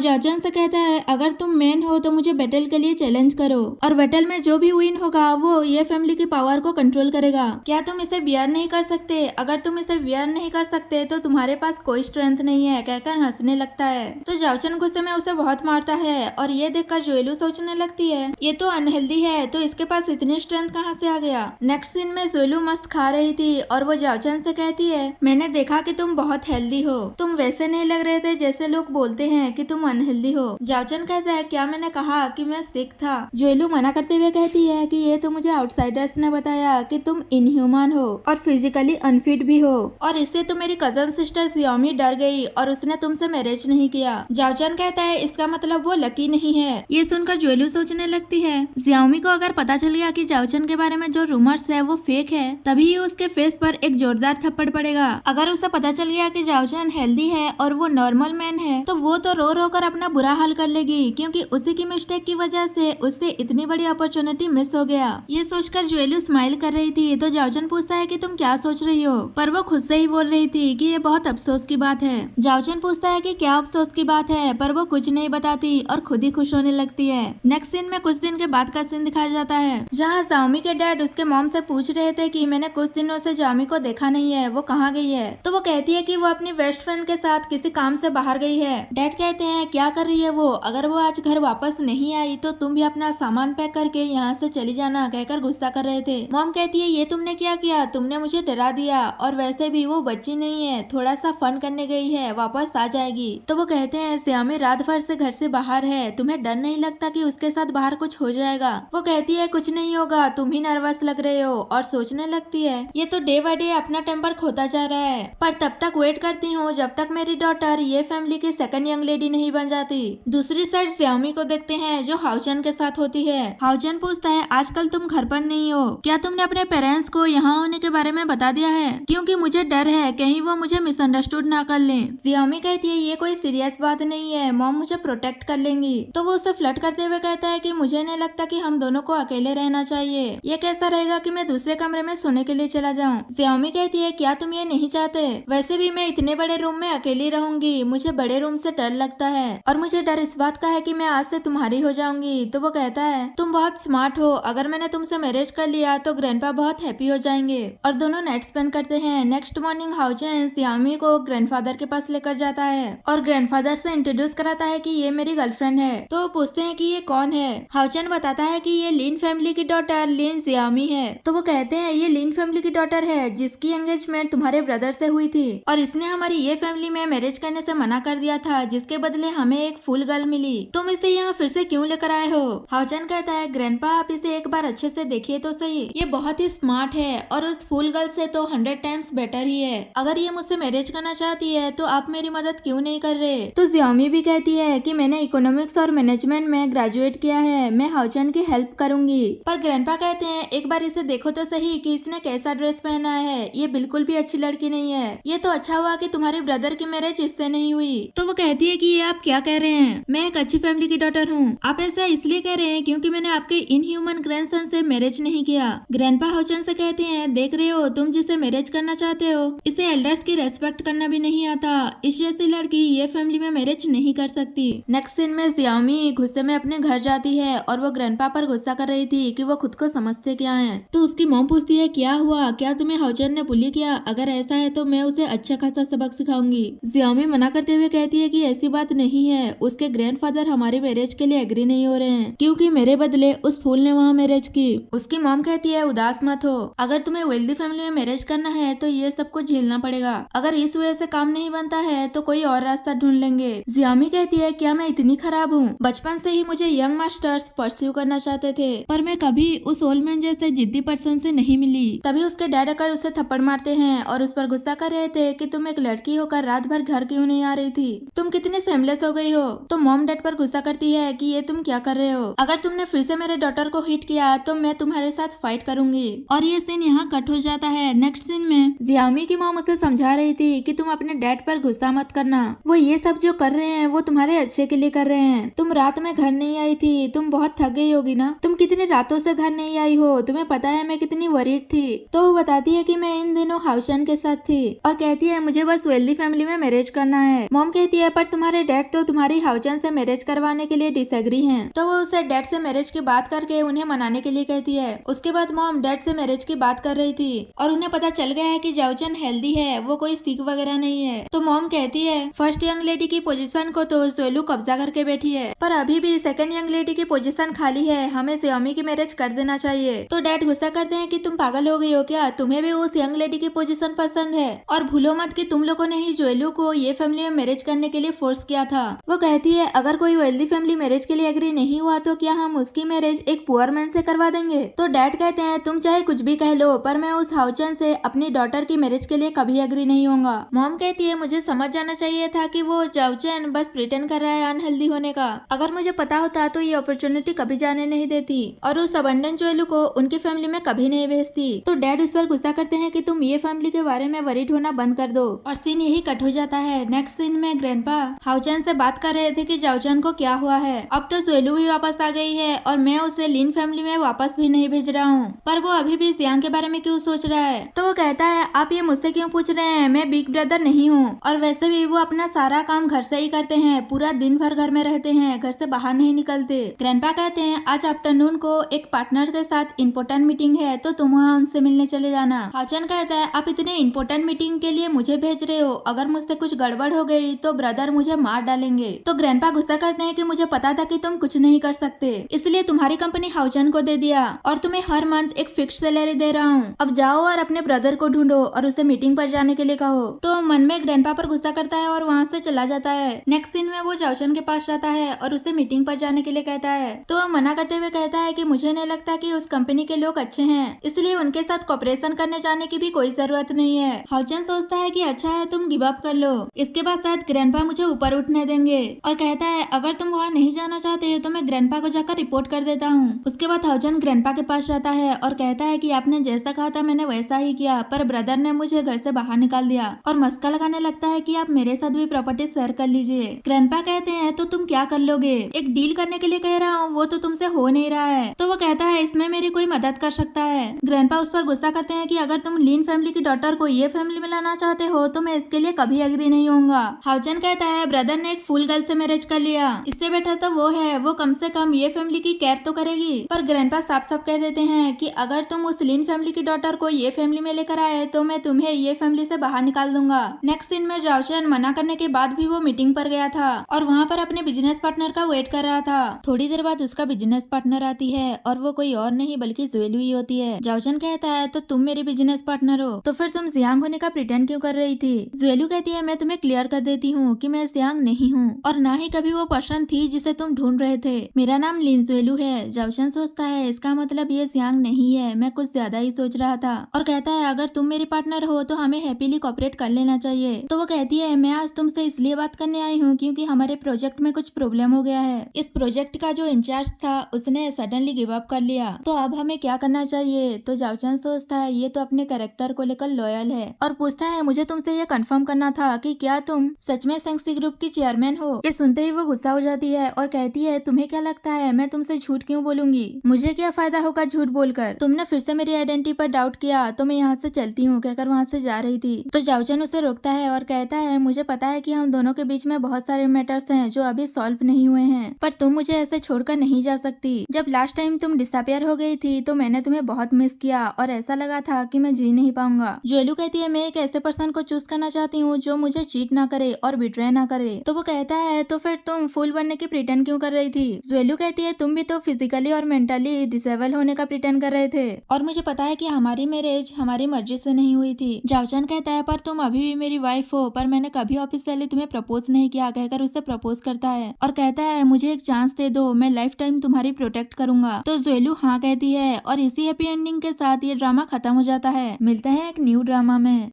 [SPEAKER 1] जाओचन से कहता है अगर तुम मैन हो तो मुझे बैटल के लिए चैलेंज करो और बैटल में जो भी विन होगा वो ये फैमिली की पावर को कंट्रोल करेगा। क्या तुम इसे बियर नहीं कर सकते? अगर तुम इसे बियर नहीं कर सकते तो तुम्हारे पास कोई स्ट्रेंथ नहीं है, कहकर हंसने लगता है। तो जाओचन गुस्से में उसे बहुत मारता है और ये देखकर जोएलू सोचने लगती है ये तो अनहेल्दी है, तो इसके पास इतनी स्ट्रेंथ कहाँ से आ गया। नेक्स्ट सीन में जोएलू मस्त खा रही थी और वो जाओचन से कहती है मैंने देखा कि तुम बहुत हेल्दी हो, तुम वैसे नहीं लग रहे थे जैसे लोग बोलते हैं कि तुम अनहेल्दी हो। जाओचन कहता है क्या मैंने कहा कि मैं सिक था? जोएलू मना करते हुए कहती है कि ये तो मुझे आउटसाइडर्स ने बताया कि तुम इनह्यूमन हो और फिजिकली अनफिट भी हो और इससे तो मेरी कजन सिस्टर जियोमी डर गई और उसने तुमसे मैरिज नहीं किया। जाओचन कहता है इसका मतलब वो लकी नहीं है। ये सुनकर जोएलू सोचने लगती है जियोमी को अगर पता चल गया कि जाओचन के बारे में जो रूमर्स है वो फेक है तभी उसके फेस पर एक जोरदार थप्पड़ पड़ेगा। अगर उसे पता चल गया कि जाओचन हेल्दी है और वो नॉर्मल मैन है तो वो तो रो रो कर अपना बुरा हाल कर लेगी क्योंकि उसी की मिस्टेक की वजह से उससे इतनी बड़ी अपॉर्चुनिटी मिस हो गया। ये सोचकर जोएलू स्माइल कर रही थी। तो जाओचन पूछता है कि तुम क्या सोच रही हो, पर वो खुद से ही बोल रही थी कि ये बहुत अफसोस की बात है। जाओचन पूछता है कि क्या अफसोस की बात है, पर वो कुछ नहीं बताती और खुद ही खुश होने लगती है। नेक्स्ट सीन में कुछ दिन के बाद का सीन दिखाया जाता है जहाँ जाओमी के डैड उसके मॉम से पूछ रहे थे कि मैंने कुछ दिनों से जाओमी को देखा नहीं है, वो कहाँ गई है। तो वो कहती है कि वो अपनी बेस्ट फ्रेंड के साथ किसी काम से बाहर गई है। डैड कहते हैं क्या कर रही है वो, अगर वो आज घर वापस नहीं आई तो तुम भी अपना सामान पैक करके यहाँ से चली जाना, कहकर गुस्सा कर रहे थे। मॉम कहती है ये तुमने क्या किया, तुमने मुझे डरा दिया और वैसे भी वो बच्ची नहीं है, थोड़ा सा फन करने गई है, वापस आ जाएगी। तो वो कहते हैं जियोमी रात भर से घर से बाहर है, तुम्हें डर नहीं लगता कि उसके साथ बाहर कुछ हो जाएगा? वो कहती है कुछ नहीं होगा, तुम ही नर्वस लग रहे हो और सोचने लगती है ये तो डे बाय डे अपना टेम्पर खोता जा रहा है, पर तब तक वेट करती हूँ जब तक मेरी डॉटर ये फैमिली की सेकंड यंग लेडी नहीं बन जाती। दूसरी साइड जियोमी को देखते हैं जो हाओचन के साथ होती है। हाओचन पूछता है आजकल तुम घर पर नहीं हो, क्या तुमने अपने पेरेंट्स को यहाँ होने के बारे में बता दिया है? क्योंकि मुझे डर है कहीं वो मुझे मिसअंडरस्टूड ना कर ले। जियोमी कहती है ये कोई सीरियस बात नहीं है, मॉम मुझे प्रोटेक्ट कर लेंगी। तो वो उसे फ्लर्ट करते हुए कहता है कि मुझे नहीं लगता कि हम दोनों को अकेले रहना चाहिए, ये कैसा रहेगा कि मैं दूसरे कमरे में सोने के लिए चला जाऊँ। जियोमी कहती है क्या तुम ये नहीं चाहते? वैसे भी मैं इतने बड़े रूम में अकेली रहूंगी, मुझे बड़े रूम से डर लगता है और मुझे डर इस बात का है कि मैं आज से तुम्हारी हो जाऊंगी। तो वो कहता है तुम बहुत स्मार्ट हो, अगर मैंने तुमसे मैरिज कर लिया तो ग्रैंडपा बहुत हैप्पी हो जाएंगे। और दोनों नाइट स्पेंड करते हैं। नेक्स्ट मॉर्निंग हाओचन जियोमी को ग्रैंडफादर के पास लेकर जाता है और ग्रैंडफादर से इंट्रोड्यूस कराता है कि ये मेरी गर्लफ्रेंड है। तो पूछते हैं कि ये कौन है। हाओचन बताता है कि ये लिन फैमिली की डॉटर लिन जियोमी है। तो वो कहते हैं ये लिन फैमिली की डॉटर है जिसकी एंगेजमेंट तुम्हारे ब्रदर से हुई थी और इसने हमारी ये फैमिली में मैरिज करने से मना कर दिया था, जिसके बदले हमें एक फुल गर्ल मिली। तुम इसे यहाँ फिर से क्यों लेकर आए हो? हाओचन कहता है ग्रैंडपा आप इसे एक बार अच्छे से देखिए तो सही, ये बहुत ही स्मार्ट है और उस फुल गर्ल से तो 100 टाइम्स बेटर ही है। अगर ये मुझसे मैरिज करना चाहती है तो आप मेरी मदद क्यों नहीं कर रहे? तो जियोमी भी कहती है कि मैंने इकोनॉमिक्स और मैनेजमेंट में ग्रेजुएट किया है, मैं हाओचन की हेल्प करूंगी। पर ग्रैंडपा कहते हैं एक बार इसे देखो तो सही कि इसने कैसा ड्रेस पहना है, ये बिल्कुल भी अच्छी लड़की नहीं है। ये तो अच्छा हुआ कि तुम्हारे ब्रदर की मैरिज इससे नहीं हुई। तो वो कहती है कि ये आप क्या कह रहे हैं, मैं एक अच्छी फैमिली की डॉटर हूँ। आप ऐसा इसलिए कह रहे हैं क्योंकि मैंने आपके इनह्यूमन ग्रैंडसन से मैरिज नहीं किया। ग्रैंडपा हाओचन से कहते हैं देख रहे हो तुम जिसे मैरिज करना चाहते हो इसे एल्डर्स की रेस्पेक्ट करना भी नहीं आता, इस जैसी लड़की ये फैमिली में मैरिज नहीं कर सकती। नेक्स्ट सीन में जियोमी गुस्से में अपने घर जाती है और वो ग्रैंडपा पर गुस्सा कर रही थी कि वो खुद को समझते क्या है। तो उसकी मॉम पूछती है क्या हुआ, क्या तुम्हें हाओचन ने बुली किया? अगर ऐसा है तो मैं उसे अच्छा खासा सबक सिखाऊंगी। जियामी मना करते हुए कहती है कि ऐसी बात नहीं है, उसके ग्रैंडफादर हमारे मैरिज के लिए एग्री नहीं हो रहे हैं क्योंकि मेरे बदले उस फूल ने वहाँ मैरिज की। उसकी मॉम कहती है उदास मत हो, अगर तुम्हें वेल्दी फैमिली में मैरिज करना है तो ये सब कुछ झेलना पड़ेगा। अगर इस वजह से काम नहीं बनता है तो कोई और रास्ता ढूंढ लेंगे। जियामी कहती है क्या मैं इतनी खराब हूँ? बचपन से ही मुझे यंग मास्टर्स परस्यू करना चाहते थे पर मैं कभी उस ओल्ड मैन जैसे जिद्दी पर्सन से नहीं मिली। तभी उसके डैड आकर उसे थप्पड़ मारते हैं और उस पर गुस्सा कर रहे थे कि तुम एक लड़की होकर रात भर घर क्यों नहीं आ रही थी, तुम कितनी सेमलेस हो गई हो। तो मॉम डैड पर गुस्सा करती है कि ये तुम क्या कर रहे हो, अगर तुमने फिर से मेरे डॉटर को हिट किया तो मैं तुम्हारे साथ फाइट करूंगी। और ये सीन यहाँ कट हो जाता है। नेक्स्ट सीन में जियामी की मॉम उसे समझा रही थी कि तुम अपने डैड पर गुस्सा मत करना, वो ये सब जो कर रहे हैं वो तुम्हारे अच्छे के लिए कर रहे हैं। तुम रात में घर नहीं आई थी, तुम बहुत थक गई होगी ना, तुम कितने रातों से घर नहीं आई हो, तुम्हें पता है मैं कितनी वरीड थी। तो वो बताती है कि मैं इन दिनों हाउशन के साथ थी और कहती है मुझे बस वेल्दी फैमिली में मैरिज करना है। मॉम कहती है पर तुम्हारे डैड तो तुम्हारी हाउशन से मैरिज करवाने के लिए डिसएग्री हैं। तो वो उसे डैड से मैरिज की बात करके उन्हें मनाने के लिए कहती है। उसके बाद मॉम डैड से मैरिज की बात कर रही थी और उन्हें पता चल गया है कि जाओचन हेल्दी है, वो कोई सिक वगैरह नहीं है। तो मॉम कहती है फर्स्ट यंग लेडी की पोजीशन को तो सोलू कब्जा करके बैठी है पर अभी भी सेकंड यंग लेडी की पोजीशन खाली है, हमें सियोमी की मैरिज कर देना चाहिए। तो डैड गुस्सा करते हैं कि तुम पागल हो गई हो क्या, तुम्हें भी उस यंग लेडी की पोजीशन पसंद है और भूलो मत कि तुम लोगों ने ही जोएलू को ये फैमिली में मैरिज करने के लिए फोर्स किया था। वो कहती है अगर कोई वेल्दी फैमिली मैरिज के लिए एग्री नहीं हुआ तो क्या हम उसकी मैरिज एक पुअर मैन से करवा देंगे। तो डैड कहते हैं तुम चाहे कुछ भी कह लो पर मैं उस हाउचन से अपनी डॉटर की मैरिज के लिए कभी एग्री नहीं होगा। मॉम कहती है मुझे समझ जाना चाहिए था कि वो जाओचन बस प्रिटेंड कर रहा है अनहेल्दी होने का, अगर मुझे पता होता तो ये अपॉर्चुनिटी कभी जाने नहीं देती और उस अबंडन जोएलू को उनकी फैमिली में कभी नहीं भेजती। तो डैड उस पर गुस्सा करते हैं कि तुम ये फैमिली के बारे में वरीड होना बंद कर दो और सीन यही कट हो जाता है। नेक्स्ट सीन में ग्रैंडपा हाउचन से बात कर रहे थे कि जाओचन को क्या हुआ है। अब तो जोएलू भी वापस आ गई है और मैं उसे लिन फैमिली में वापस भी नहीं भेज रहा हूँ, पर वो अभी भी सियांग के बारे में क्यों सोच रहा है। तो वो कहता है आप ये मुझसे क्यों पूछ रहे हैं, मैं बिग ब्रदर नहीं हूँ और वैसे भी वो अपना सारा काम घर से ही करते हैं, पूरा दिन भर घर में रहते हैं, घर से बाहर नहीं निकलते। ग्रैंडपा कहते हैं आज आफ्टरनून को एक पार्टनर के साथ इम्पोर्टेंट मीटिंग है तो तुम वहाँ उनसे मिलने चले जाना। हाउचन कहता है आप इतने इम्पोर्टेंट मीटिंग के लिए मुझे भेज रहे हो, अगर मुझसे कुछ गड़बड़ हो गई तो ब्रदर मुझे मार डालेंगे। तो ग्रैंडपा गुस्सा करते हैं कि मुझे पता था कि तुम कुछ नहीं कर सकते, इसलिए तुम्हारी कंपनी हाउचन को दे दिया और तुम्हें हर मंथ एक फिक्स सैलरी दे रहा हूँ। अब जाओ और अपने ब्रदर को ढूंढो और उसे मीटिंग पर जाने के लिए कहो। तो मन में ग्रैंडपा पर गुस्सा करता है और वहाँ से चला जाता है। नेक्स्ट सीन में वो जाओचन के पास जाता है और उसे मीटिंग पर जाने के लिए कहता है। तो वो मना करते हुए कहता है कि मुझे नहीं लगता कि उस कंपनी के लोग अच्छे हैं, इसलिए उनके साथ कॉपरेशन करने जाने की भी कोई जरूरत नहीं है। हाउचन सोचता है कि अच्छा है तुम गिव अप कर लो, इसके बाद शायद ग्रैंडपा मुझे ऊपर उठने देंगे और कहता है अगर तुम वहाँ नहीं जाना चाहते तो मैं ग्रैंडपा को जाकर रिपोर्ट कर देता हूँ। उसके बाद हाउचन ग्रैंडपा के पास जाता है और कहता है कि आपने जैसा कहा था मैंने वैसा ही किया, पर ब्रदर ने मुझे घर से बाहर निकाल दिया और मस्का लगाने लगता है कि आप मेरे साथ भी प्रॉपर्टी शेयर कर लीजिए। ग्रैंडपा कहते हैं तो तुम क्या कर लोगे, एक डील करने के लिए कह रहा हूँ वो तो तुमसे हो नहीं रहा है। तो वो कहता है इसमें मेरी कोई मदद कर सकता है। ग्रैंडपा उस पर गुस्सा करते हैं कि अगर तुम लीन फैमिली की डॉटर को ये फैमिली में लाना चाहते हो तो मैं इसके लिए कभी एग्री नहीं होऊंगा। हाउचन कहता है ब्रदर ने एक फूल गर्ल से मैरिज कर लिया, इससे बेटर तो वो है, वो कम से कम ये फैमिली की केयर तो करेगी। पर ग्रैंडपा साफ साफ कह देते हैं कि अगर तुम उस लीन फैमिली की डॉटर को ये फैमिली में लेकर आए तो मैं तुम्हें ये फैमिली से बाहर निकाल दूंगा। नेक्स्ट सीन में जाओचन मना करने के बाद भी वो मीटिंग पर गया था और वहाँ पर अपने बिजनेस पार्टनर का वेट कर रहा था। थोड़ी देर बाद उसका बिजनेस पार्टनर आती है और वो कोई और नहीं बल्कि जोएलू ही होती है। जाओचन कहता है तो तुम मेरी बिजनेस पार्टनर हो तो फिर तुम जियांग होने का प्रिटेंड क्यों कर रही थी। जोएलू कहती है मैं तुम्हें क्लियर कर देती हूँ कि मैं जियांग नहीं हूँ और ना ही कभी वो पर्सन थी जिसे तुम ढूंढ रहे थे, मेरा नाम लिन जोएलू है। जाओचन सोचता है इसका मतलब ये जियांग नहीं है, मैं कुछ ज्यादा ही सोच रहा था और कहता है अगर तुम मेरी पार्टनर हो तो हमें हैप्पीली कोऑपरेट कर लेना चाहिए। तो वो कहती है मैं आज तुमसे इसलिए बात करने आई हूँ क्योंकि हमारे प्रोजेक्ट में कुछ प्रॉब्लम हो गया है। इस प्रोजेक्ट का जो इंचार्ज था उसने सडनली गिव अप कर लिया, तो अब हमें क्या करना चाहिए। तो जाओचन सोचता है ये तो अपने कैरेक्टर को लेकर लॉयल है और पूछता है मुझे तुमसे ये कंफर्म करना था कि क्या तुम सच में सेंगसी ग्रुप की चेयरमैन हो। ये सुनते ही वो गुस्सा हो जाती है और कहती है तुम्हें क्या लगता है मैं तुमसे झूठ क्यों बोलूंगी, मुझे क्या फायदा होगा झूठ बोलकर, तुमने फिर से मेरी आइडेंटिटी पर डाउट किया तो मैं यहाँ से चलती हूँ। हूँ कहकर वहाँ से जा रही थी। तो जाओचन उसे रोकता है और कहता है मुझे पता है कि हम दोनों के बीच में बहुत सारे मैटर्स हैं जो अभी सॉल्व नहीं हुए हैं, पर तुम मुझे ऐसे छोड़कर नहीं जा सकती। जब लास्ट टाइम तुम डिसअपियर हो गई थी तो मैंने तुम्हें बहुत मिस किया और ऐसा लगा था कि मैं जी नहीं पाऊंगा। जोएलू कहती है मैं एक ऐसे पर्सन को चूज करना चाहती हूँ जो मुझे चीट ना करे और बिट्रे ना करे। तो वो कहता है तो फिर तुम फूल बनने की प्रिटेंड क्यों कर रही थी। जोएलू कहती है तुम भी तो फिजिकली और मेंटली डिसेबल होने का प्रिटेंड कर रहे थे और मुझे पता है कि हमारी मैरिज हमारी मर्जी से नहीं हुई थी। जाओचन कहता है पर तुम अभी भी मेरी वाइफ हो, पर मैंने कभी ऑफिशियली तुम्हें प्रपोज नहीं किया कहकर उसे प्रपोज करता है और कहता है मुझे एक चांस दे दो, मैं लाइफ टाइम तुम्हारी प्रोटेक्ट करूंगा। तो जोएलू हाँ कहती है और इसी हैप्पी एंडिंग के साथ ये ड्रामा खत्म हो जाता है। मिलते हैं एक न्यू ड्रामा में।